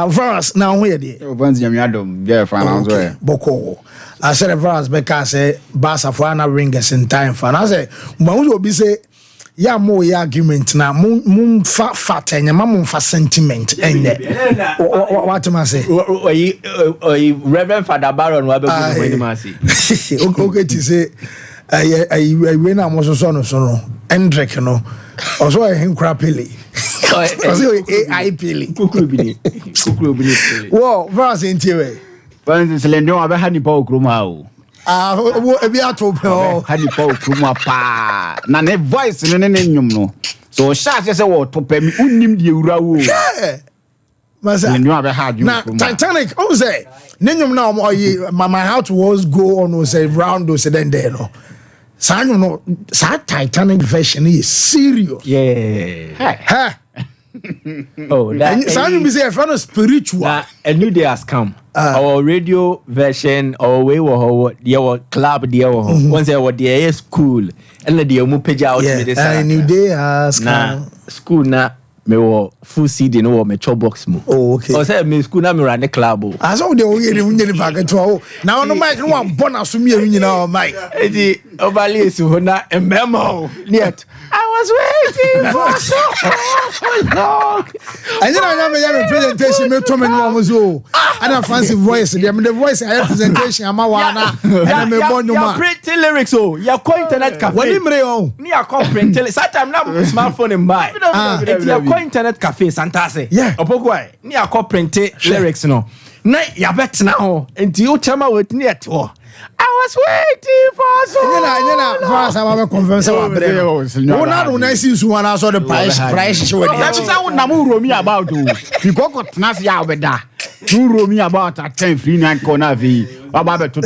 A: Virus now where dey?
K: Vanzi Yamiado, yeah, final
A: Boko. I said Virus because say Barca for na ringers in time for. I say we be say ya mo ya argument na mum fat enya mum fa sentiment enya what am I say
J: Reverend Father Baron wa be go when ma say
A: okay to say we na mo so no Hendrik no also him crapily also AI pili kukuru bi wo verse intiwe
K: Vanzi Selendo abeha ni pa okroma o
A: ebi atopel
K: hani pa okroma pa na ne voice ne nyum no so sha say wo topem unnim de ewura wo
A: masa na Titanic o say ne nyum na my heart was go on say round those then there no sa nyum no sa Titanic version is serious
J: yeah oh that
A: sound me say a fan spiritual
J: a new day has come our radio version our way wo your club there once say what there school and the mu page out me this
A: a new day has come
J: school na me wo full CD no me chop box mu
A: okay
J: o say me school na me run the club
A: as all the we nyeni packet to now no mic no one born asum ye nyina o mic
J: edi obali su ho na memo net I was waiting for so long.
A: I didn't have a presentation. Me to me no so. And a fancy voice. The voice I have presentation. I'm a wana. And I'm a born no man.
J: Pretty lyrics. Oh, you're calling internet cafe.
A: What do you mean?
J: Me a call print. Sometimes now smartphone in buy. You're calling internet cafe. Santase.
A: Yeah.
J: Opogwai. Me a call print lyrics. No. Na ya bet now. Until you tell me what net. Oh. I was waiting for so long.
A: First I have a conference about Breno. Una una see so one saw the price show.
K: That is how na mu romi about you. Because got nas ya obeda. You romi about at 10 free 9 corner v. About to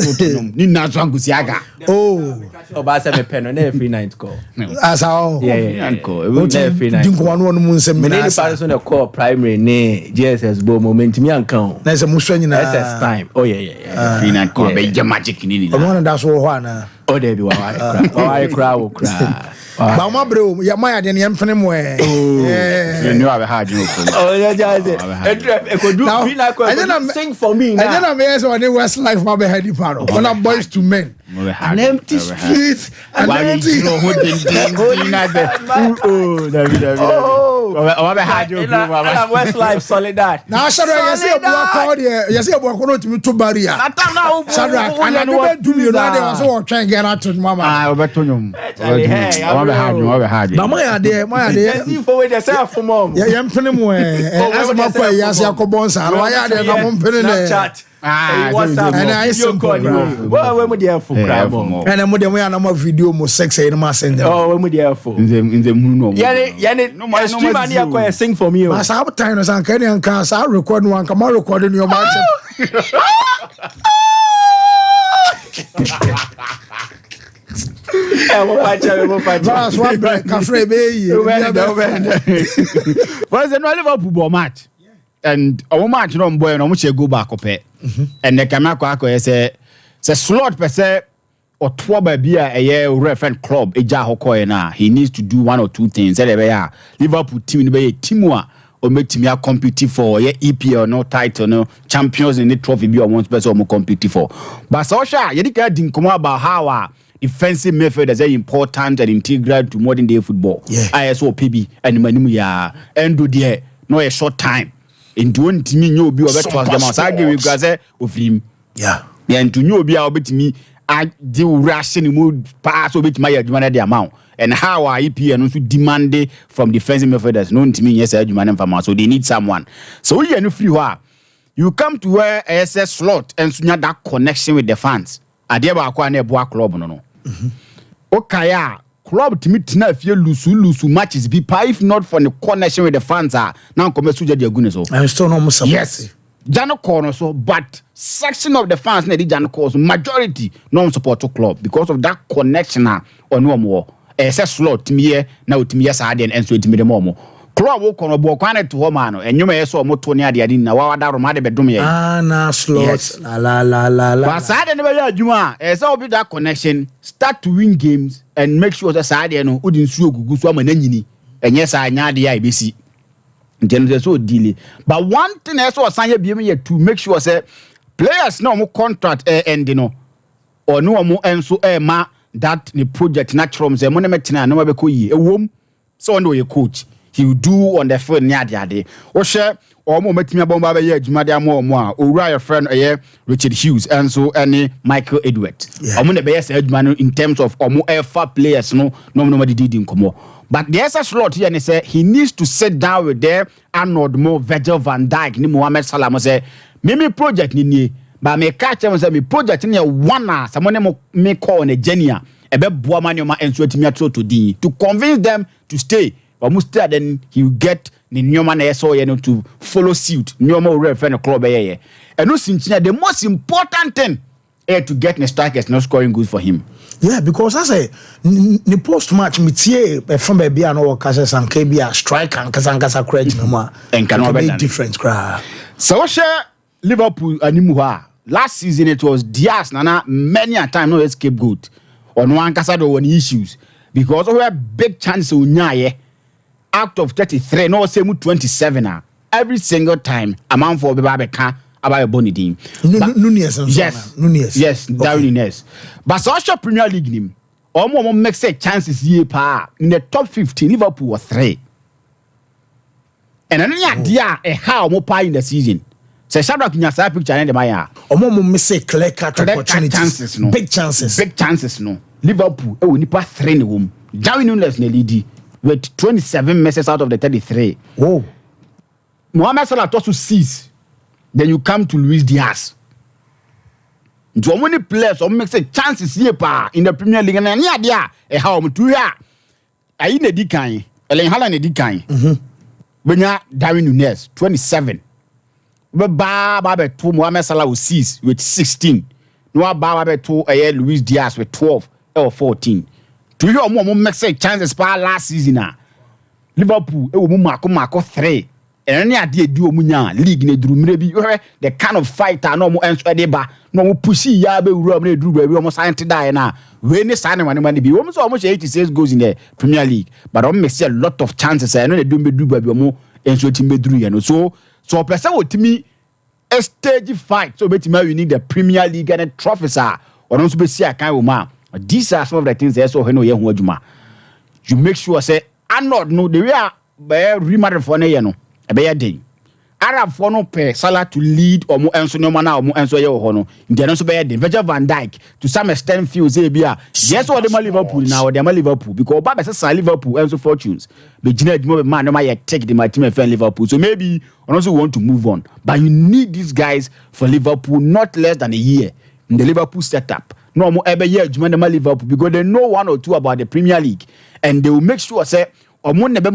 K: ni na so angusiaga.
A: Oh.
J: Oba say me pen on every night call.
A: As how?
J: Yeah.
A: Every night. Didn't go one mun say me na
J: person dey call primary ne JSS bo moment me ankan.
A: Na say muso nyina.
J: SS time. Oh yeah.
K: Free night call be magic ni.
A: One that's all one.
J: Oh there be wa cry.
A: Ba ma bro ya ma ya de ne mfene mo
K: you know I had you.
J: Oh yeah just e go do free night sing for me now.
A: I don't know so the West life ma be heady paro. When are boys to men.
J: An empty street.
A: An empty.
J: Oh David. Oh, had you West life solidar.
A: Now Shadrach, you see a boy called here. You see a boy called to barrier. Shadrach, and I don't do you know they was all trying to get out to mama.
K: I overturned
A: But my idea.
J: You forward yourself for mom.
A: Yeah, I'm putting more. As a matter, yes, I could bounce. Why are they not putting it?
J: And I said, well, when we there for crab,
A: and I'm with a number of video more sexy in my sender.
J: Oh, when we there for
K: in the moon.
J: No, my stream and sing for me.
A: I saw time as I'm carrying cars. I'll record one. Come on, recording your match. That's one break. Cafe Bay.
K: What's the Liverpool match? And our match no boy no much go back up and the camera say slot per se or 12 baby a reference club eja hokoi na he needs to do one or two things say Liverpool team be team or make team compete for EPL no title no champions in the trophy be one person mo compete for but so sha you dey din come about how defensive midfield is very important and integral to modern day football ISO PB and manimu ya endo there no a short time into one team you be over to us them say give you guys of him and to you be able to me I do ration mood pass over to my the amount. And how are EPN also demanded from defensive midfielders? No to me, yes, so they need someone. So you know free you come to where SS slot and so that connection with the fans. I dare boa club no. Okay, club to me tina if you lose matches be if not for the connection with the fans now come suja the agunes so.
A: I'm still no support.
K: Yes. Jano corner so but section of the fans na di Jano cause majority no support to club because of that connection or no more. SS slot to me na utimi yes ade and so utimi the more. Club wo kono bo kwane to home ano enyuma yeso mo to ne ade ade na wa da roma de bedum ye
A: na slot
K: yes.
A: la
K: but side ne be ya adwuma will be that connection start to win games and make sure that side no udi nsu ogugu so ama nanyini enye sa anya ade ya ibesi nten so deal but one thing eso sanye biem ye to make sure say players no mo contract end no or no mo enso ma that the project natural say mo ne metina no be ko yi ewom so no ye coach he will do on the field near the day. O share or more metimia bomba ye Jumadia more or your friend Richard Hughes and so any Michael Edward. I'm on the best man in terms of or more players no nobody did in Como. But there's a slot here and he said he needs to sit down with there Arnold Mo Virgil van Dijk ni Mohamed Salah say me project ni but me catch him say me project ni one someone me call on a genia ebe boa manoma enso timia to convince them to stay. Then he will get the Newman SO to follow suit. Newman will friend club. And no the most important thing is to get the strikers not scoring good for him.
A: Yeah, because I say the post match métier from baby and all cases and KB strike and kasa credit no more. And cannot be different cry.
K: So share Liverpool animuha. Last season it was Diaz nana many a time no escape good. On one kasa do one issues because we have big chance unyaye. Out of 33, no say 27 every single time amount for Babeka about Bonidin.
A: Nunez.
K: Yes, Darwin Nunez. But social Premier League him. Almost makes a chances ye pa in the top 15. Liverpool was 3. And any idea how more pie in the season. Say Shadrack in your side picture and the Maya.
A: Almost miss a clear cut opportunities.
K: No.
A: Big chances.
K: No. Liverpool, we pass 3 in the room. Darwin Nunez nearly with 27 misses out of the 33.
A: Oh.
K: Mohamed Salah toss to 6. Then you come to Luis Diaz. So many players make a chances here in the Premier League and any idea how to here. I in the decline. Ellen Haaland decline. When you Darwin Nunez 27. Baba to Mohamed Salah with 6 with 16. No Baba to Luis Diaz with 12 or 14. To you more make say chances pa last season Liverpool e wo mako 3 and any idea do munya league ne duru mire bi the kind of fighter no mo enso de ba no mo pushi ya be wura mo duru ba bi mo science die na we ne sa ne man bi wo mo so mo 86 goals in the Premier League but we see a lot of chances no dey do be duru ba bi mo enso team be duru ya no so person wotimi a stage fight so betima we need the Premier League and trophies or no so be see akan wo ma. These are some of the things they so no ye hu you make sure say Arnold no the way be remarry for no ye no e be ye den Arab for no pay Salah to lead or mo enso no mana or mo enso ye ho no ntia no so be ye den Virgil van Dijk to some extent feel say bia yes or dem Liverpool now dem Liverpool because ba be say Liverpool enso fortunes be gina adimo be man no ma ye take the my team fan Liverpool so maybe on also want to move on but you need these guys for Liverpool not less than a year in the Liverpool setup. No more ever year Jumanema Liverpool because they know 1 or 2 about the Premier League and they will make sure say or more never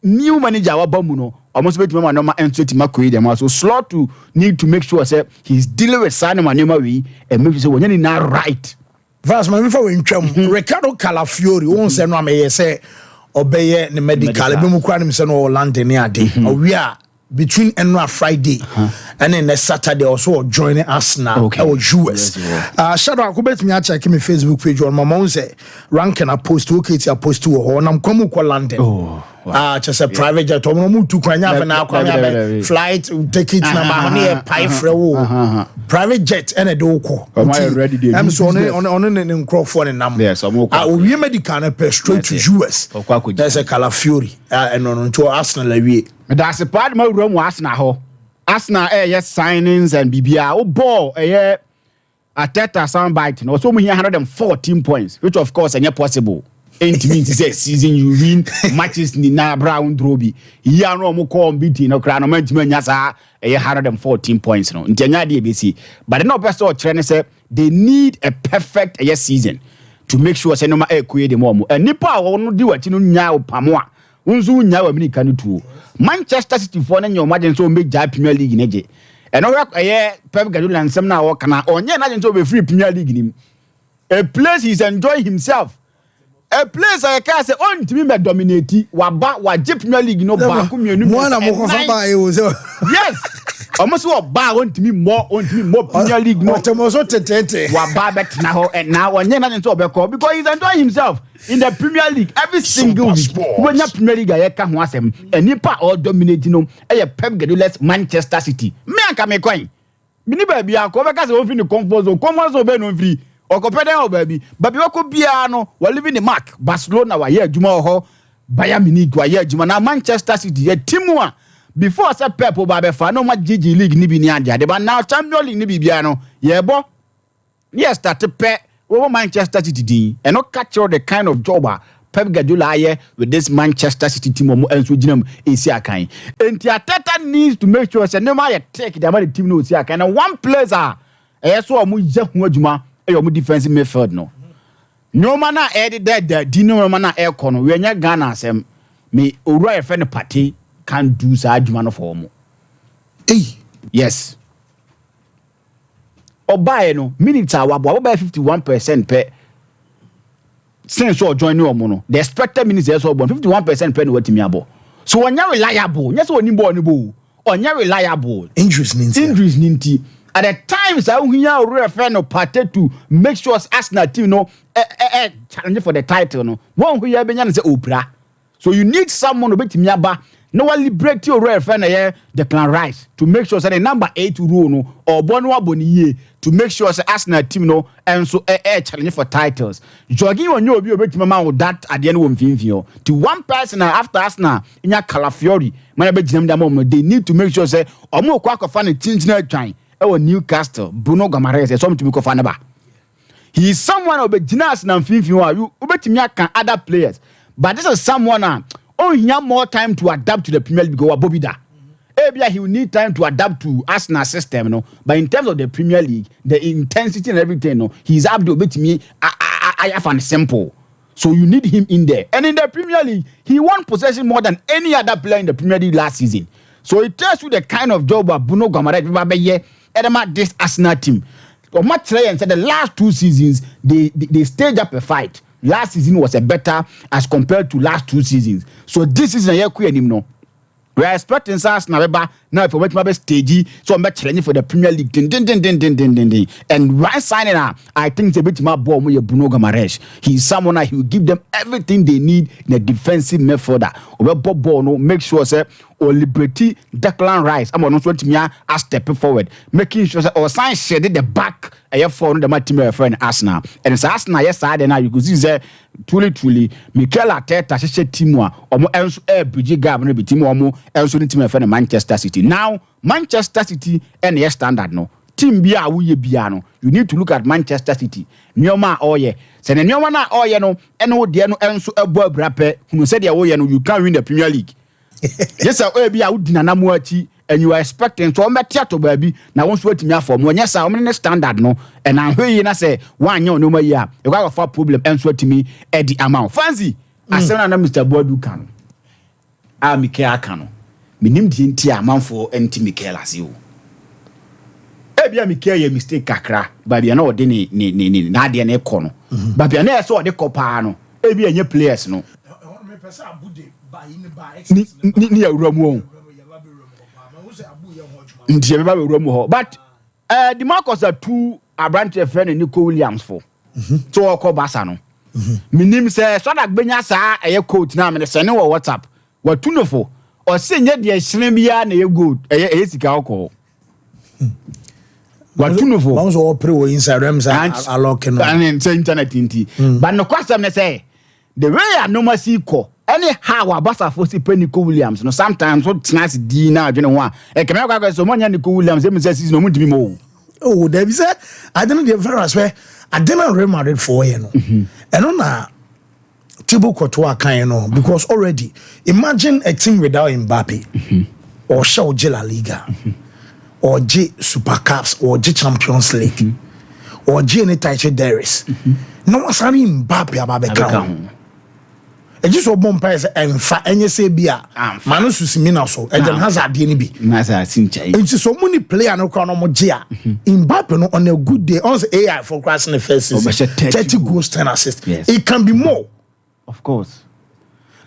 K: new manager our bamuno almost bet mama no ma enso ti makoyi dem so slot to need to make sure say he's dealing with Sane Manema we and make sure when na right
A: Vaz ma mfa we ntwam Ricardo Calafiori won say no ameye say obeye ne medical be mu kwa nim say no London ne ade we are between Enra Friday and then the Saturday also joining us now our US. Shadow akubet me check my Facebook page on my mom say ranking a post okay to post to or nam komu ko London. Just a private jet omo tu kwanya na kwanya flight ticket number na pay frɛ private jet and a do ko. I'm so on in Crawford and number.
K: Yes,
A: we medical na pay straight to US. There's a Calafiori and on to Arsenal awie.
K: That's a part of my room was Arsenal yes signings and BBR ball Ateta soundbite no so we 114 points, which of course ain't possible. Ain't mean to say season you win matches ni na brown drobi. Ya no mo call beating no kra no mantima nyasa 114 points no. Ntanya de BC. But no person trainer say they need a perfect season to make sure say no ma ekue de mo. And nipa wo di wati no nya opamo a. Unzu nya wa America no tuo. Manchester City for na your margin so make Premier League neje. And Pep Guardiola and some now can onye na to be free Premier League nim. A place he's enjoying himself. A place I can say on to me dominate wa Premier League no ba ku mienu. Yes. Almost what bar on to me more Premier League no. Wa ba bet na ho and now onye na to be call because he's enjoying himself in the Premier League every single week. When you Premier League I can ho asem enipa all dominating no Pep Guardiola's Manchester City. Me aka me kwan. Me ni ba bia ko be ka se o fi ni comfort zone be no free. Okopede o baby. Baby wako bia no we living the mark. Barcelona wa ye adwuma ho. Bayern Munich wa ye adwuma na Manchester City a team one. Before say Pep o ba be fa no ma GG League ni bi ni ade but now Champions League ni bi bia no ye bo. Yes start pe over Manchester City din and not capture the kind of job Pep Guardiola here with this Manchester City team and so ginam esi akan. Enti Ateta needs to make sure say no ma take the team no esi akan. And one player so omo je hu adwuma omo defensive midfield no. No man na the dino man na kono we nya Ghana asem me owura efe ne party can do sa adwuma no for omo. Yes. Obaye no minutes are about 51% per since you join no no. The expected minutes is about 51% per no what me abo. So when you reliable, yes oni bo ni bo. On you reliable. Injuries ninti. At the times I hear refer no party to make sure Arsenal team no challenge for the title no. One who you be say opera. So you need someone to be me aba. No one liberate your refer na here Declan Rice to make sure say the number 8 role no or Bonwa Boniye to make sure say Arsenal team no and so challenge for titles. Jogi on you be mama with that at the end of Vinvio. To one person after Arsenal in your Calafiori, man be jam them they need to make sure say omo kwa ko fan teams na twan e Newcastle Bruno Guimaraes some to be ko fan ba. He is someone obe jinas na Vinvio you obetimi aka other players. But this is someone he have more time to adapt to the Premier League because Bobida. He will need time to adapt to Arsenal system, no. But in terms of the Premier League, the intensity and everything, no, he's up to bit me. I have simple. So you need him in there. And in the Premier League, he won possession more than any other player in the Premier League last season. So it tells you the kind of job that Bruno Guimaraes this Arsenal team. Much and said the last 2 seasons they staged up a fight. Last season was a better as compared to last 2 seasons. So this is a year no. We are expecting Arsenal now if we make stage so I'm challenging for the Premier League. And right signing I think it's a bit more ball with Bruno Guimaraes. He's someone he will give them everything they need in a defensive midfielder. Ball no make sure say or liberty Declan Rice. I'm not want me as stepping forward, making sure or sign shed the back for the team friend Arsenal. And it's Arsenal yes side now you could see say truly Mikel Arteta she team or enso bridge gap no be team or enso team friend Manchester City. Now Manchester City and yes standard no. Team bia wuye bia no. You need to look at Manchester City. Nyoma oye. Se ne nyoma na oye no eno de no enso ebo abrape. Hunu se de oye no you can't win the Premier League. Yes, I be out in Namuachi, and you are expecting to me theater baby. Now, once wait me for when yes, I'm standard no, and I'm hearing I say 1 year no more year. You got a far problem and sweat to me at the amount. Fancy, I said, I'm Mr. Bodu Kano. I'm Mikel Kano. Minim Tintia amount for anti Mikel as you. Ebia Mikel, you mistake Kakra, but you know, Denny, Nadia Necono. But you never saw the Copano. Ebia, your players no. Ni room but the Marcus are 2 a branch of friend Nico Williams for so I call Bassano. Minim says so that Benyasa a coach now and the send or WhatsApp what 2 for or send yet the Slimia na good a alcohol. What 2 for once all pro inside Rams are locking and internet inti. But no question say the way I normally see call. Anyhow, Abasa Fosi Nico Williams. No, sometimes what nice D now, you know what? I can so many Nico Williams, them says no to be more.
A: Oh, there is I don't know the virus where I didn't Real Madrid for you know. And on a Thibaut Courtois kind know because already imagine a team without Mbappe or Shaw La Liga or G Super Cups or G Champions League or G any title there is. No one's having Mbappe about e just obon price enfa enye se bia manu susimina so e dem hazard de ni bi
K: na sa sinchai
A: nti so many player no kwa no mo gia Mbappe no on a good day on AI for crossing the first season 30 goals 10 assists it can be more
K: of course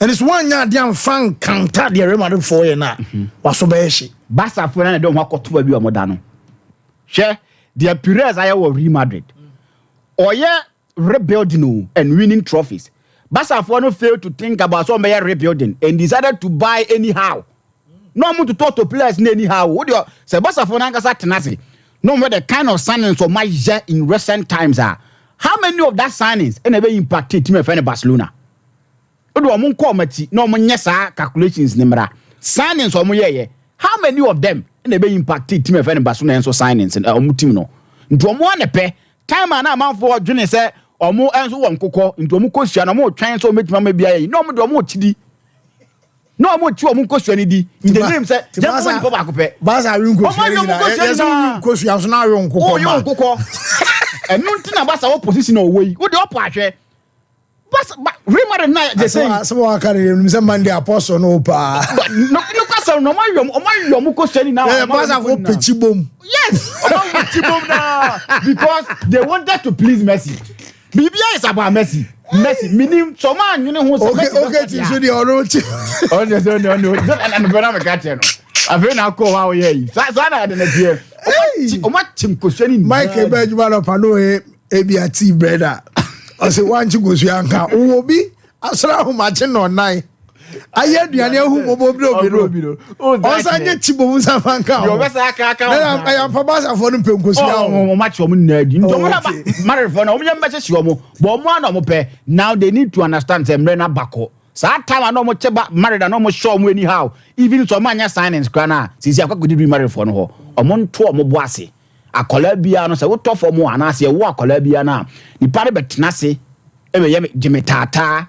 A: and it's one year dem fan counter the Real Madrid for you na waso be shi
K: Barca for na dem akoto ba bi o moda no hwe the Perez aye wo Real Madrid oye rebuilding and winning trophies. Barca no failed to think about some rebuilding and decided to buy anyhow. No one to talk to players anyhow. What do you say? Barca for tenacity. No matter the kind of signings of my in recent times are. How many of that signings and ever impacted team of Barcelona? What do you committee? No one yes calculations nimra signings or moye. How many of them and ever impacted team of Barcelona and so signings and team no. Into one pe time and amount for Junior say. Omo enso won kokọ nti omo kosua na omo twan so metima ma bia yi no omo de omo chidi no omo chi omo kosua ni di in the name say dem ko ni papa kopẹ
A: Barca wi nkosua ni na yeso nkosua so na wi nkokọ
K: o yo nkokọ enu nti na Barca wo position o wo yi wo de opo ahwe Barca Real Madrid na they say
A: so wa carry dem say man the apostle no pa
K: no kwasa no omo kosua ni na
A: Barca go pechi bom
K: yes omo pechi bom na because they wanted to please Messi. Bibia is about Messi. Meaning so man you know who
A: okay so the orochi
K: no and brother me catch no ave na ko wa ye so na de na die o ma chim ko swani
A: Mike Benjamin no pa no e bia tea brother o se wan chi go su anka wo bi asra ho ma chi no nine aye aduane ahu bobo bi no o sa nye chi bobo sa fanka
K: yo be sa aka
A: na am pa Barca for no penkosu
K: o ma chi o mun na di ndo mo na Madrid for na o nyam be chi o mo bo mo na mo pe now they need to understand say mre na bako sa time na mo che ba Madrid na mo show mo anyhow even so manya signings kra na sisi akwa di Madrid for no ho o mo nto o mo bo ase akola bia no say wo to for mo ana ase wo akola bia na ni pare betena se e be ye jimetata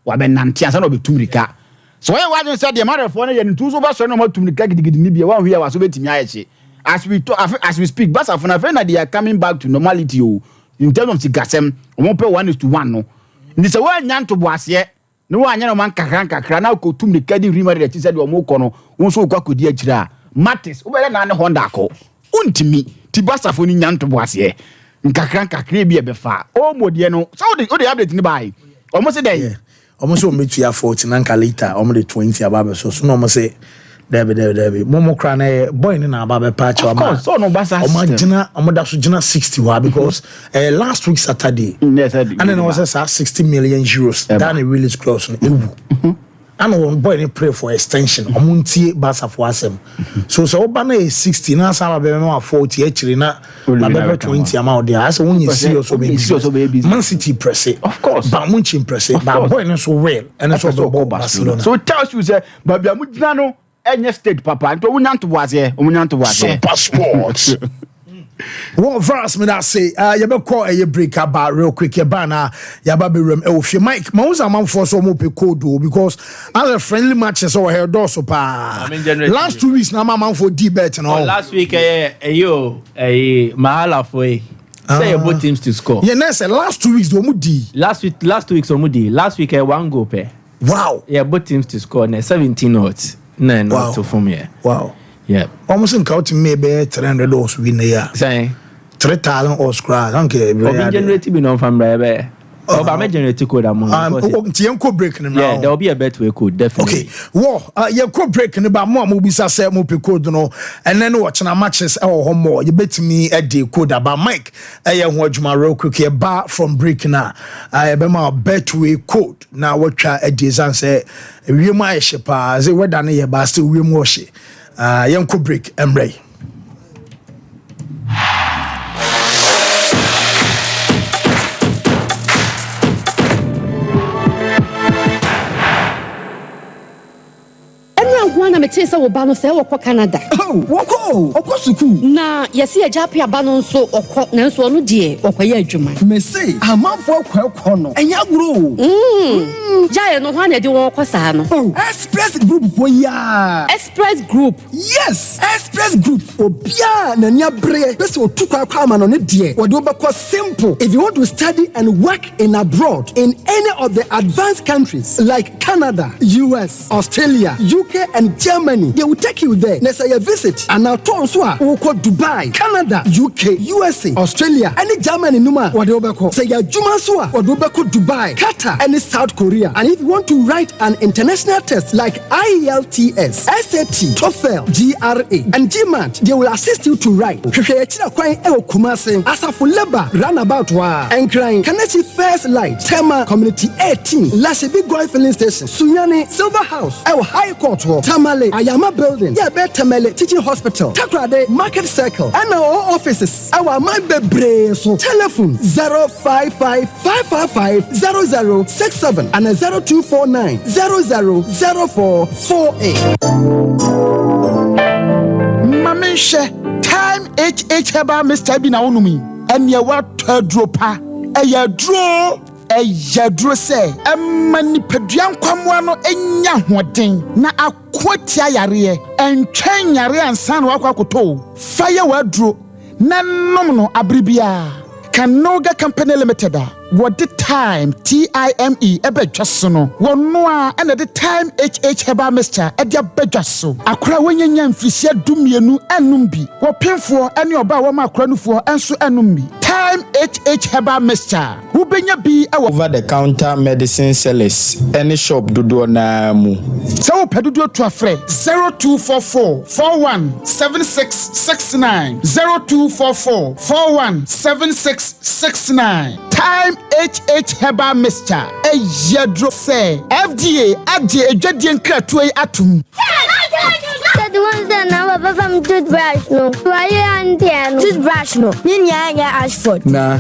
K: wa be nantia sa no be tumrika. So when one said the matter for you two over so no more to the Nibia one here was so betting as we speak, but after they are coming back to normality in terms of the gasem, 1:1 no. This a one yan to was yet. No one man kakran now go to the Kadi Rimmer that said or more corner, also could dear Jira. Mattis, over an Honda co. Untimi, Tibasa for yan to was ye. Kakran kakri be far. Oh, Modiano, so the update in the buy. Almost a day.
A: Almost meet you 40 nanka later almost 20 ababa so no mo say Debbie momo kra na boy ni na ababa patch o ma
K: so no Barca
A: gina omoda so gina 60 wa because last week Saturday and then was 60 million euros that really is close no ewu and one boy ni pray for extension omuntie Barca for asem so oba na 60 na sa ababa na 40 actually na ababa 20 amount there as when you see also baby Man City press it of course but Munich press it but boy no so well and so the Barcelona
K: so it tells you say baby amudina no any state papa nto wunyanto was
A: Super Sports. One verse me that say you be call a break about real quick you na ya ba be room e ofie Mike ma uza man for so mo pe code because other friendly matches over here do so pa last 2 weeks na man for debate no
J: last week mahala for say both teams to score
A: yeah na say last 2 weeks do mo di
J: last 2 weeks mo di last week one goal per
A: wow
J: yeah both teams to score na 17 notes no to form here
A: wow.
J: Yeah.
A: Almost in count maybe $300 win a year.
J: Say
A: 3,000 or scratch. Okay.
J: Generated be non from Brebe. Oh, but generated code among
A: breaking now.
J: Yeah, there will be a better way code, definitely.
A: Okay. Well, you could break about more movies I say more code no and then watching our matches or more. You bet me a day code about Mike. I watch my real quick here bar from breaking now. I be my betway code. Now what try a design say we my ship as we done here but still we wash it. Young Kubrick and Ray.
L: me tell say wo ba no say wo kɔ Canada.
M: Oh, woko suku.
L: Na yesi agya pe aba no nso okɔ na nso no de okɔyɛ adwuma.
M: Me say amanfo kɔ no. Enya gro.
L: Jaye no hwa na de won kɔ saa no.
M: Oh, Express Group boya.
L: Express Group.
M: Yes, Express Group. Obia na nya bre. Pese otukwa kwa ama no ne de. Wo de obekɔ simple. If you want to study and work in abroad in any of the advanced countries like Canada, US, Australia, UK and Germany, they will take you there. Let's say a visit and now turn so we call Dubai, Canada, UK, USA, Australia, and Germany numa what they call say ya juma so what they call Dubai, Qatar and South Korea. And if you want to write an international test like IELTS, SAT, TOEFL, GRE and GMAT, they will assist you to write. Asafu Leba roundabout wa and crying Kanachi First Light, Tema Community 18, Lashibi Goy Filling Station, Sunyani Silver House, our High Court, Tamale, Ayama Building, Yabe Tamale Teaching Hospital, Takrade Market Circle, and our offices, our Mabebre, so telephone 055-555-0067 and 0249-000448. Mamisha, time HH Heba Mr. Bina Unumi, and ya what dropa, a ya draw. Yadro say mani peduan kwamwa enya hoden na akwatia yare entwen yare ansan no akwakoto fire wadro na nom no abribia Kanoga Company Limited what the time TIME ebedwaso no wono a na the time HH Heba Mr. edia bedwaso akra wonyanya mfisia dumienu anum bi wo pemfo ene oba wo ma akra nufo enso anum bi time HH Heba Mr. who benya bi over the counter medicine sellers any shop dodo na mu so pedodo to afre 0244 417669 0244 417669 time HH Heba Mr. Yadro say FDA adje edwadie nkratoe atum
N: the ones that now from toothbrush no why you toothbrush no Ashford
M: na